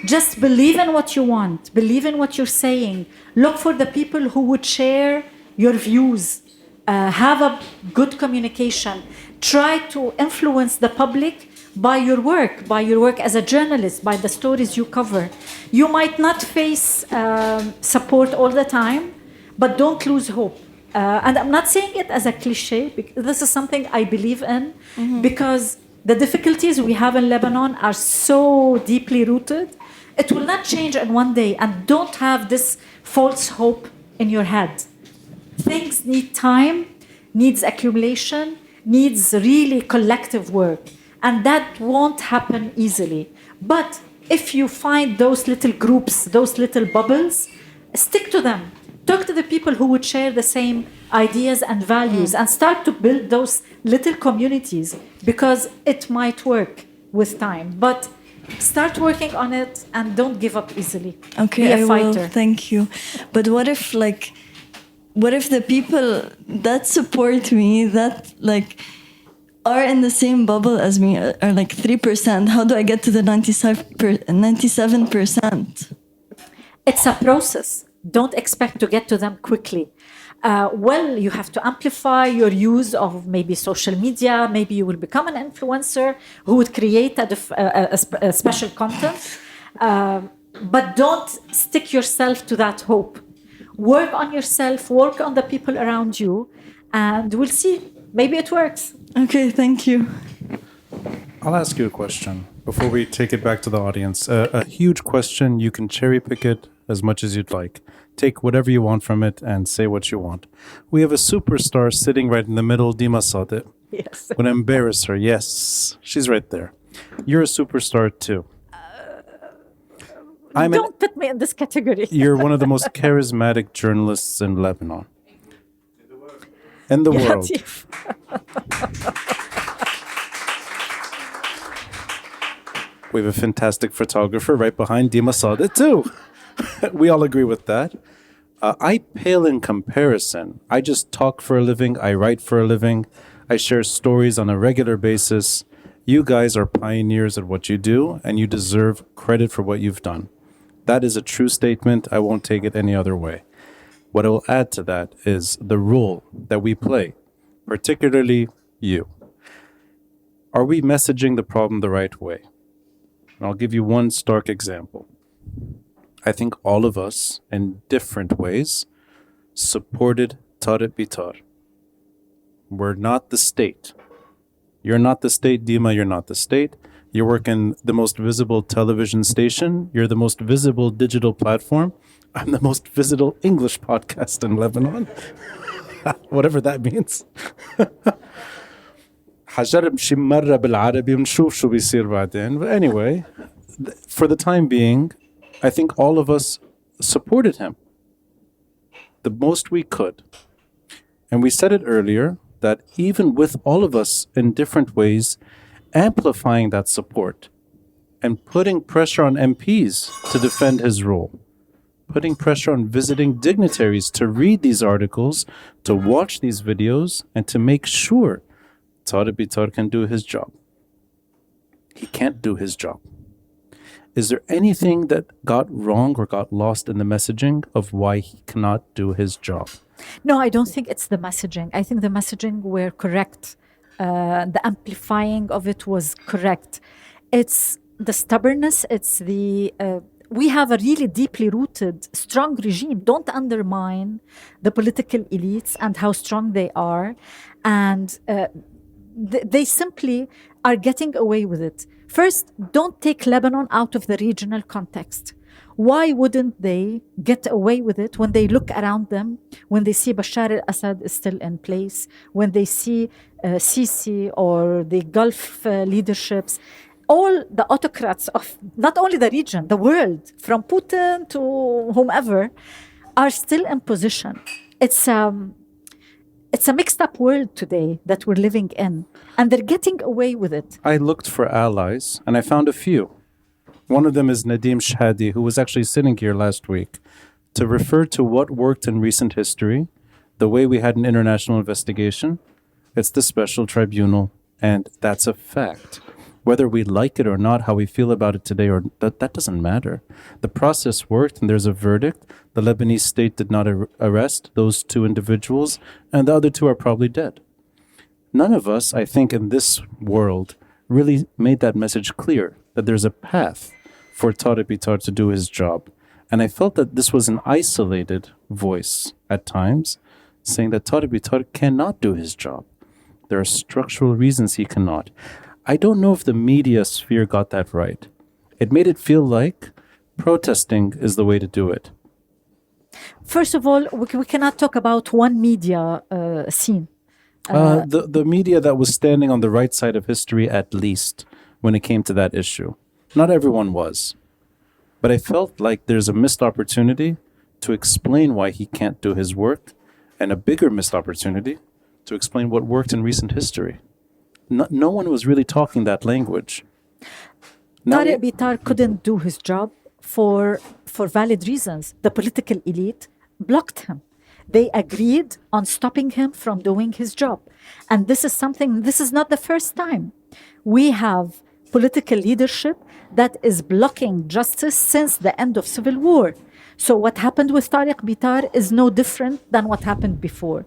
Just believe in what you want. Believe in what you're saying. Look for the people who would share your views. Have a good communication. Try to influence the public by your work as a journalist, by the stories you cover. You might not face support all the time, but don't lose hope. And I'm not saying it as a cliche, because this is something I believe in, because the difficulties we have in Lebanon are so deeply rooted. It will not change in one day, and don't have this false hope in your head. Things need time, needs accumulation, needs really collective work, and that won't happen easily. But if you find those little groups, those little bubbles, stick to them. Talk to the people who would share the same ideas and values, and start to build those little communities, because it might work with time. But start working on it and don't give up easily.
Okay,
Be a
I
fighter.
will. Thank you. But what if the people that support me, that like are in the same bubble as me, are like 3%? How do I get to the 97%?
It's a process. Don't expect to get to them quickly. You have to amplify your use of maybe social media. Maybe you will become an influencer who would create a special content. But don't stick yourself to that hope. Work on yourself, work on the people around you, and we'll see. Maybe it works.
Okay, thank you.
I'll ask you a question before we take it back to the audience. A huge question. You can cherry pick it as much as you'd like. Take whatever you want from it and say what you want. We have a superstar sitting right in the middle, Dima Sadiq.
Yes.
I'm going to embarrass her. Yes, she's right there. You're a superstar too.
Don't put me in this category.
You're one of the most charismatic journalists in Lebanon. In the world. We have a fantastic photographer right behind Dima Sadiq too. We all agree with that. I pale in comparison. I just talk for a living. I write for a living. I share stories on a regular basis. You guys are pioneers at what you do, and you deserve credit for what you've done. That is a true statement. I won't take it any other way. What I will add to that is the role that we play, particularly you. Are we messaging the problem the right way? And I'll give you one stark example. I think all of us, in different ways, supported Tarek Bitar. We're not the state. You're not the state, Dima, you're not the state. You work in the most visible television station. You're the most visible digital platform. I'm the most visible English podcast in Lebanon. Whatever that means. حجرب شي مرة بالعربي ونشوف شو بيصير بعدين. But anyway, for the time being, I think all of us supported him the most we could. And we said it earlier that even with all of us in different ways, amplifying that support and putting pressure on MPs to defend his role, putting pressure on visiting dignitaries to read these articles, to watch these videos, and to make sure Tarek Bitar can do his job. He can't do his job. Is there anything that got wrong or got lost in the messaging of why he cannot do his job?
No, I don't think it's the messaging. I think the messaging were correct. The amplifying of it was correct. It's the stubbornness. It's the we have a really deeply rooted, strong regime. Don't undermine the political elites and how strong they are, and they simply are getting away with it. First, don't take Lebanon out of the regional context. Why wouldn't they get away with it when they look around them, when they see Bashar al-Assad is still in place, when they see Sisi or the Gulf leaderships, all the autocrats of not only the region, the world, from Putin to whomever, are still in position. It's a mixed up world today that we're living in, and they're getting away with it.
I looked for allies, and I found a few. One of them is Nadim Shhadi, who was actually sitting here last week to refer to what worked in recent history, the way we had an international investigation. It's the special tribunal, and that's a fact. Whether we like it or not, how we feel about it today, or that doesn't matter. The process worked, and there's a verdict. The Lebanese state did not arrest those two individuals, and the other two are probably dead. None of us, I think, in this world really made that message clear, that there's a path for Tariq Bitar to do his job. And I felt that this was an isolated voice at times, saying that Tariq Bitar cannot do his job. There are structural reasons he cannot. I don't know if the media sphere got that right. It made it feel like protesting is the way to do it.
First of all, we cannot talk about one media scene.
The media that was standing on the right side of history, at least, when it came to that issue. Not everyone was. But I felt like there's a missed opportunity to explain why he can't do his work, and a bigger missed opportunity to explain what worked in recent history. No one was really talking that language.
Tariq Bitar couldn't do his job for valid reasons. The political elite blocked him. They agreed on stopping him from doing his job. And this is not the first time. We have political leadership that is blocking justice since the end of civil war. So what happened with Tariq Bitar is no different than what happened before.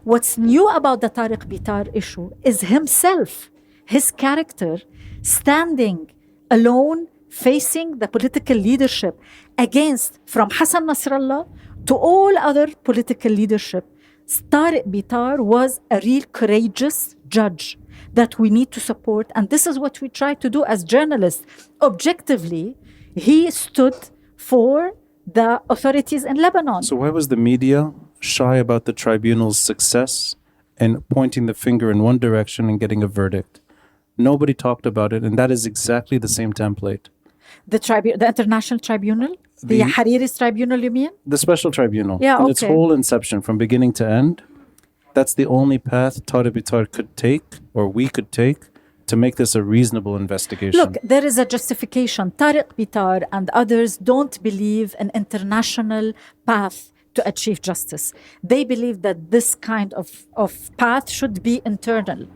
What's new about the Tariq Bitar issue is himself, his character, standing alone, facing the political leadership against, from Hassan Nasrallah to all other political leadership. Tariq Bitar was a real courageous judge that we need to support. And this is what we try to do as journalists. Objectively, he stood for the authorities in Lebanon.
So why was the media shy about the tribunal's success and pointing the finger in one direction and getting a verdict? Nobody talked about it, and that is exactly the same template.
The international tribunal? The Hariri's tribunal, you mean?
The special tribunal.
Yeah,
in
okay.
its whole inception, from beginning to end, that's the only path Tariq Bitar could take, or we could take, to make this a reasonable investigation.
Look, there is a justification. Tariq Bitar and others don't believe an international path to achieve justice. They believe that this kind of path should be internal.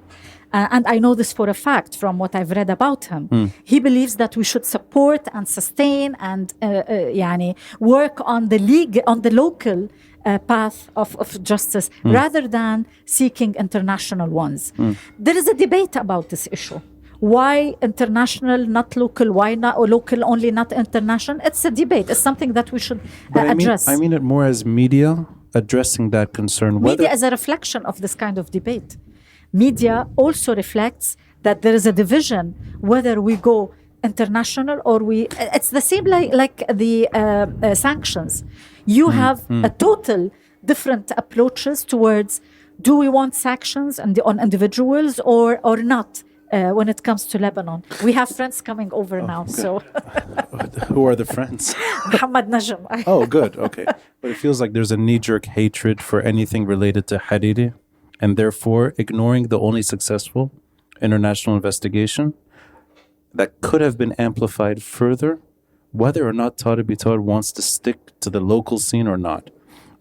And I know this for a fact from what I've read about him. He believes that we should support and sustain and work on the local path of justice rather than seeking international ones. There is a debate about this issue. Why international, not local? Why not, or local only, not international? It's a debate. It's something that we should address.
I mean it more as media addressing that concern.
Media is a reflection of this kind of debate. Media also reflects that there is a division whether we go international or it's the same like the sanctions. You have a total different approaches towards, do we want sanctions on individuals or not when it comes to Lebanon. We have friends coming over now.
Okay.
So
who are the friends?
Muhammad Najm.
Oh, good. Okay. But it feels like there's a knee-jerk hatred for anything related to Hariri, and therefore ignoring the only successful international investigation that could have been amplified further, whether or not Tariq Bitar wants to stick to the local scene or not.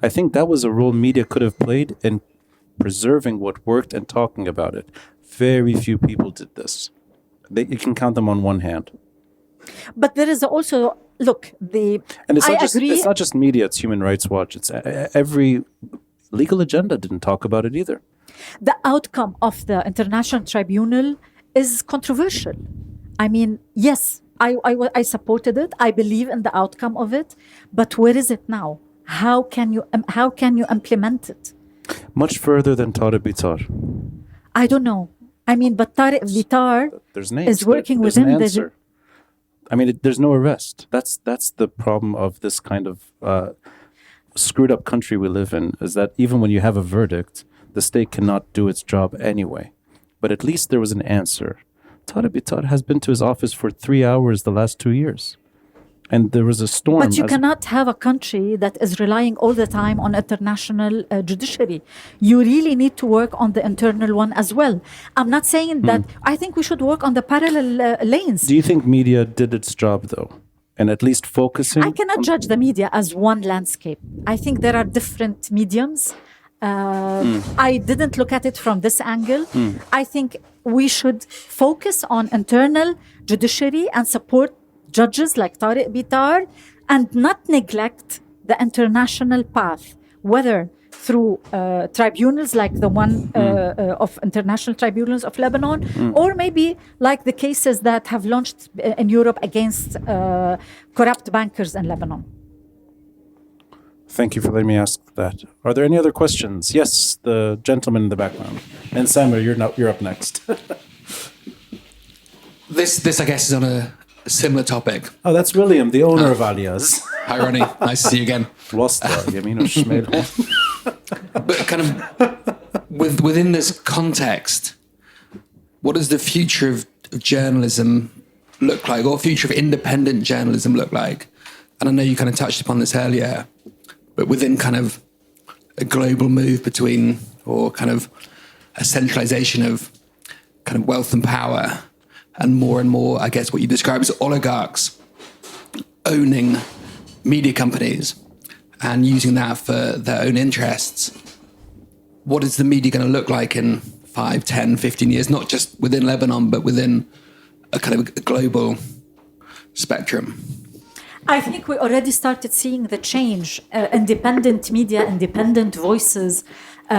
I think that was a role media could have played in preserving what worked and talking about it. Very few people did this. You can count them on one hand.
But there is also, look,
And it's
I
not just
agree.
it's not just media. It's Human Rights Watch. It's every legal agenda didn't talk about it either.
The outcome of the International Tribunal is controversial. I mean, yes, I supported it. I believe in the outcome of it. But where is it now? How can you implement it?
Much further than Tariq Bitar.
I don't know. I mean, but Tariq Bitar
There's names.
is working
There's
within
an answer. There's no arrest. That's the problem of this kind of screwed up country we live in, is that even when you have a verdict, the state cannot do its job anyway. But at least there was an answer. Tariq Bitar has been to his office for 3 hours the last 2 years. And there was a storm.
But you cannot have a country that is relying all the time on international judiciary. You really need to work on the internal one as well. I'm not saying that. I think we should work on the parallel lanes.
Do you think media did its job, though? And at least focusing?
I cannot judge the media as one landscape. I think there are different mediums. I didn't look at it from this angle. I think we should focus on internal judiciary and support judges like Tariq Bitar and not neglect the international path, whether through tribunals like the one of International Tribunals of Lebanon, or maybe like the cases that have launched in Europe against corrupt bankers in Lebanon.
Thank you for letting me ask that. Are there any other questions? Yes, the gentleman in the background. And Samer, you're up next.
This, I guess, is on a similar topic.
Oh, that's William, the owner of Aaliya's.
Hi, Ronnie. Nice to see you again. But kind of within this context, what does the future of journalism look like? What future of independent journalism look like? And I know you kind of touched upon this earlier, but within kind of a global move between, or kind of a centralization of kind of wealth and power, and more, I guess, what you describe as oligarchs owning media companies and using that for their own interests. What is the media going to look like in 5, 10, 15 years, not just within Lebanon, but within a kind of a global spectrum?
I think we already started seeing the change. Independent media, independent voices.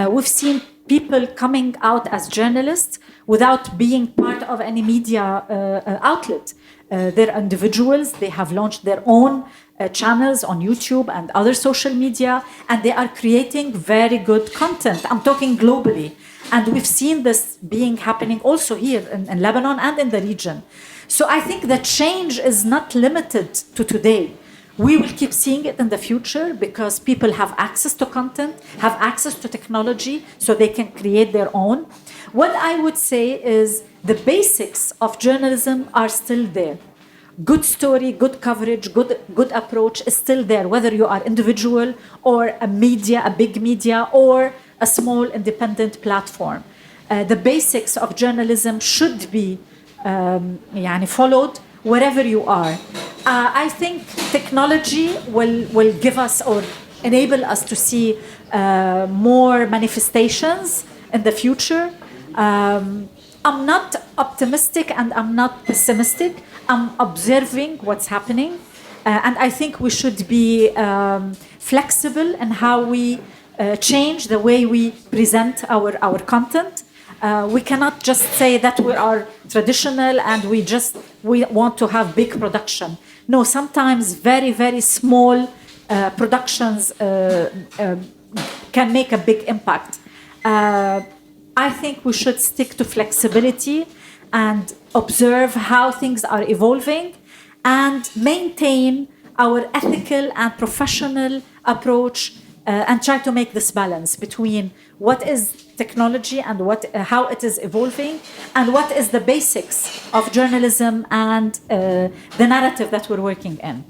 We've seen people coming out as journalists without being part of any media outlet. They're individuals. They have launched their own channels on YouTube and other social media, and they are creating very good content. I'm talking globally. And we've seen this happening also here in Lebanon and in the region. So I think the change is not limited to today. We will keep seeing it in the future because people have access to content, have access to technology, so they can create their own. What I would say is the basics of journalism are still there. Good story, good coverage, good approach is still there, whether you are individual or a big media, or a small independent platform. The basics of journalism should be followed wherever you are. I think technology will give us or enable us to see more manifestations in the future. I'm not optimistic and I'm not pessimistic. I'm observing what's happening. And I think we should be flexible in how we change the way we present our content. We cannot just say that we are traditional and we want to have big production. No, sometimes very, very small productions can make a big impact. I think we should stick to flexibility and observe how things are evolving and maintain our ethical and professional approach and try to make this balance between what is technology and how it is evolving and what is the basics of journalism and the narrative that we're working in.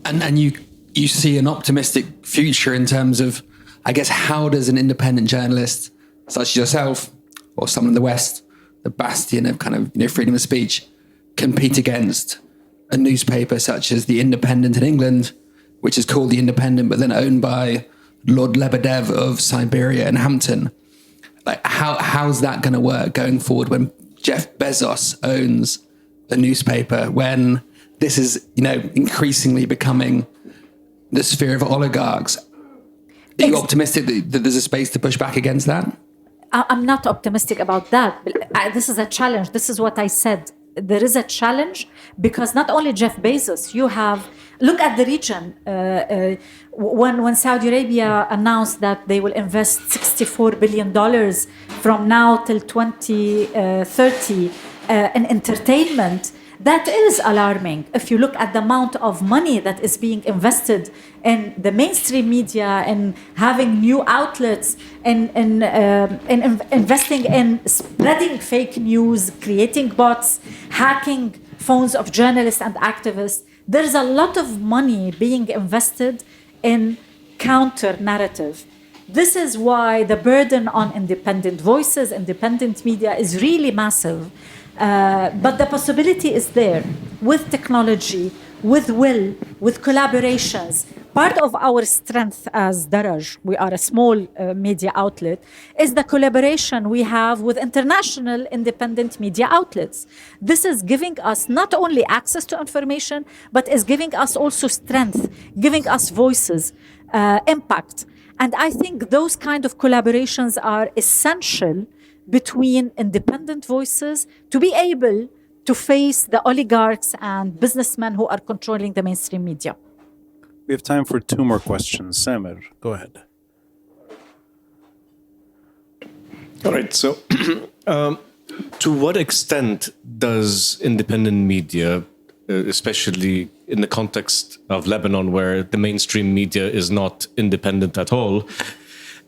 And you see an optimistic future in terms of, I guess, how does an independent journalist such as yourself or someone in the West, the bastion of kind of freedom of speech, compete against a newspaper such as The Independent in England, which is called The Independent, but then owned by Lord Lebedev of Siberia and Hampton? Like, how's that going to work going forward when Jeff Bezos owns a newspaper, when this is, increasingly becoming the sphere of oligarchs. Are you optimistic that there's a space to push back against that?
I'm not optimistic about that. This is a challenge. This is what I said. There is a challenge because not only Jeff Bezos, look at the region. When Saudi Arabia announced that they will invest $64 billion from now till 2030 in entertainment, that is alarming. If you look at the amount of money that is being invested in the mainstream media and having new outlets and investing in spreading fake news, creating bots, hacking phones of journalists and activists, there's a lot of money being invested in counter narrative. This is why the burden on independent voices, independent media is really massive. But the possibility is there with technology, with will, with collaborations. Part of our strength as Daraj, we are a small media outlet, is the collaboration we have with international independent media outlets. This is giving us not only access to information, but is giving us also strength, giving us voices, impact. And I think those kind of collaborations are essential between independent voices to be able to face the oligarchs and businessmen who are controlling the mainstream media.
We have time for 2 more questions. Samer, go ahead.
All right. So, to what extent does independent media, especially in the context of Lebanon, where the mainstream media is not independent at all,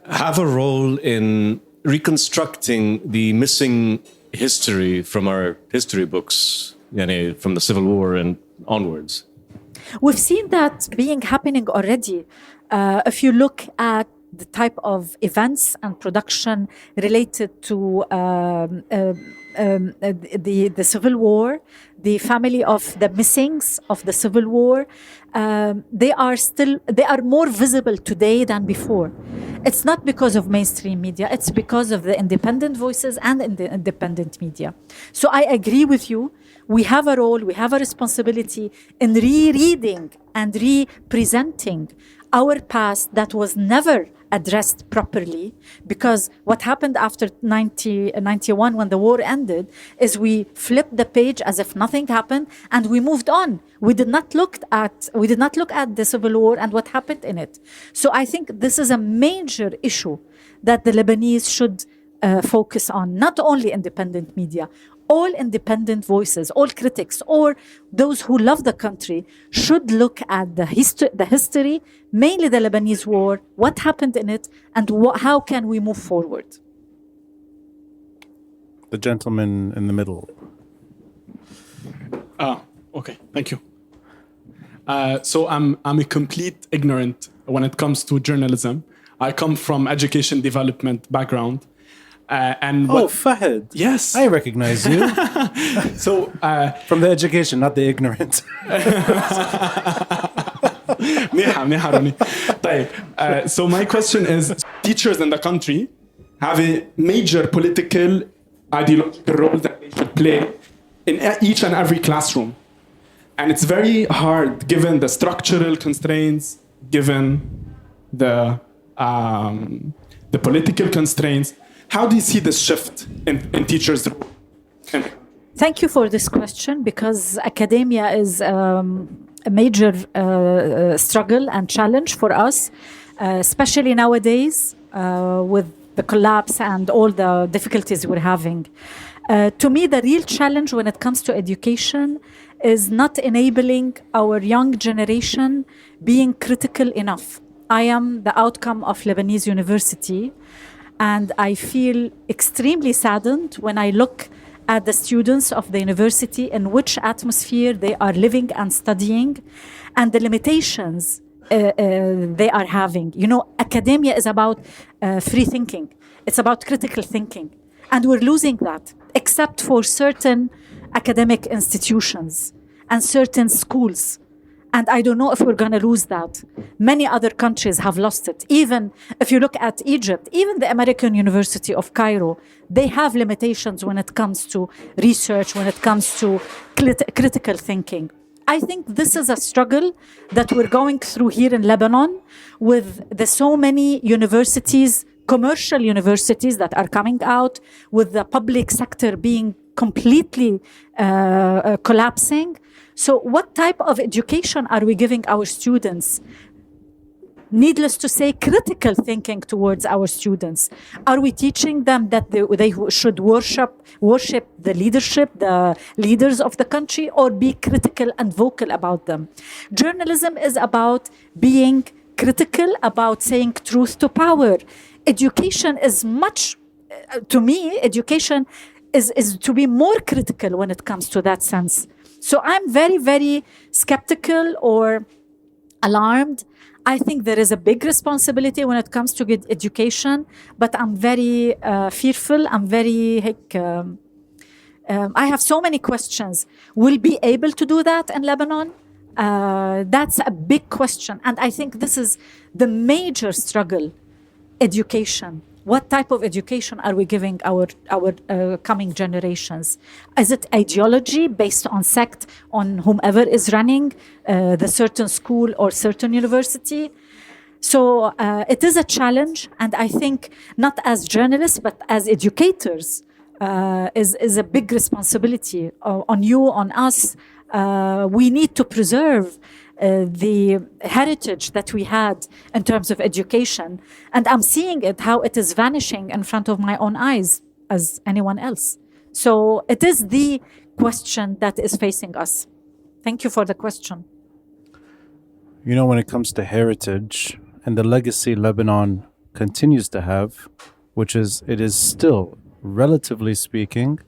have a role in reconstructing the missing history from our history books, from the Civil War and onwards?
We've seen that happening already. If you look at the type of events and production related to the Civil War, the family of the missings of the Civil War, they are more visible today than before. It's not because of mainstream media, it's because of the independent voices and the independent media. So I agree with you. We have a role, we have a responsibility in rereading and representing our past that was never addressed properly, because what happened after 1991 when the war ended is we flipped the page as if nothing happened and we moved on. We did not look at the Civil War and what happened in it. So I think this is a major issue that the Lebanese should focus on, not only independent media. All independent voices, all critics, or those who love the country should look at the history, mainly the Lebanese war, what happened in it, and how can we move forward.
The gentleman in the middle.
Okay, thank you. So I'm a complete ignorant when it comes to journalism. I come from education development background.
Fahad.
Yes.
I recognize you.
So,
from the education, not the ignorant.
So my question is, teachers in the country have a major political, ideological role that they should play in each and every classroom. And it's very hard, given the structural constraints, given the political constraints. How do you see this shift in teachers' role?
Thank you for this question, because academia is a major struggle and challenge for us, especially nowadays with the collapse and all the difficulties we're having. To me, the real challenge when it comes to education is not enabling our young generation being critical enough. I am the outcome of Lebanese University, and I feel extremely saddened when I look at the students of the university in which atmosphere they are living and studying, and the limitations they are having. Academia is about free thinking. It's about critical thinking. And we're losing that, except for certain academic institutions and certain schools. And I don't know if we're going to lose that. Many other countries have lost it. Even if you look at Egypt, even the American University of Cairo, they have limitations when it comes to research, when it comes to critical thinking. I think this is a struggle that we're going through here in Lebanon with the so many universities, commercial universities that are coming out, with the public sector being completely collapsing. So what type of education are we giving our students? Needless to say, critical thinking towards our students. Are we teaching them that they should worship the leadership, the leaders of the country, or be critical and vocal about them? Journalism is about being critical, about saying truth to power. Education is much, to me, education is to be more critical when it comes to that sense. So I'm very, very skeptical or alarmed. I think there is a big responsibility when it comes to good education, but I'm very fearful. I'm very, I have so many questions. Will be able to do that in Lebanon? That's a big question. And I think this is the major struggle, education. What type of education are we giving our coming generations? Is it ideology based on sect, on whomever is running the certain school or certain university? So it is a challenge, and I think not as journalists but as educators is a big responsibility on you, on us. We need to preserve the heritage that we had in terms of education. And I'm seeing it, how it is vanishing in front of my own eyes as anyone else. So it is the question that is facing us. Thank you for the question.
You know, when it comes to heritage and the legacy Lebanon continues to have, which is, it is still, relatively speaking,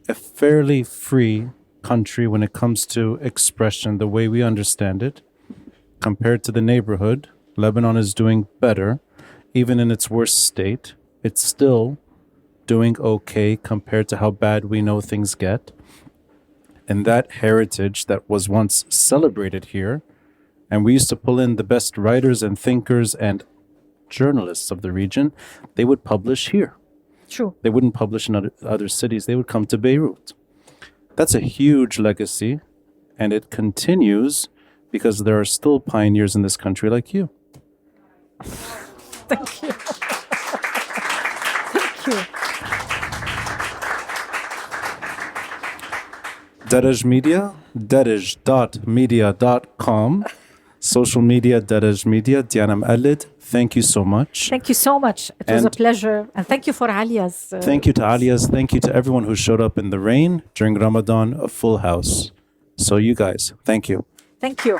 a fairly free country when it comes to expression, the way we understand it. Compared to the neighborhood, Lebanon is doing better. Even in its worst state, it's still doing okay compared to how bad we know things get. And that heritage that was once celebrated here, and we used to pull in the best writers and thinkers and journalists of the region, they would publish here.
True.
They wouldn't publish in other cities. They would come to Beirut. That's a huge legacy, and it continues because there are still pioneers in this country like you.
Thank you. Thank you.
Daraj Media, daraj.media.com. Social media, Daraj Media. Diana Moukalled, thank you so much.
Thank you so much. It was a pleasure. And thank you for Aaliya's.
Thank you to Aaliya's. Thank you to everyone who showed up in the rain during Ramadan, a full house. So you guys, thank you.
Thank you.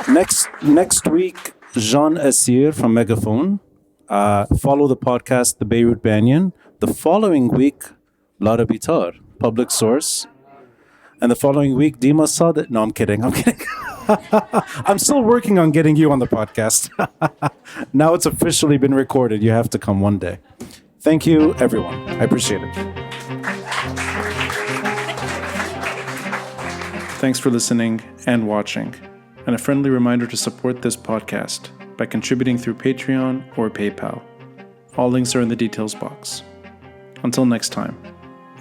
Next week, Jean Assir from Megaphone. Follow the podcast, The Beirut Banyan. The following week, Lara Bitar, Public Source. And the following week, Dima Sadat. No, I'm kidding. I'm still working on getting you on the podcast. Now it's officially been recorded. You have to come one day. Thank you, everyone. I appreciate it. Thanks for listening and watching. And a friendly reminder to support this podcast by contributing through Patreon or PayPal. All links are in the details box. Until next time,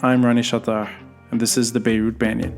I'm Rani Shatah, and this is the Beirut Banyan.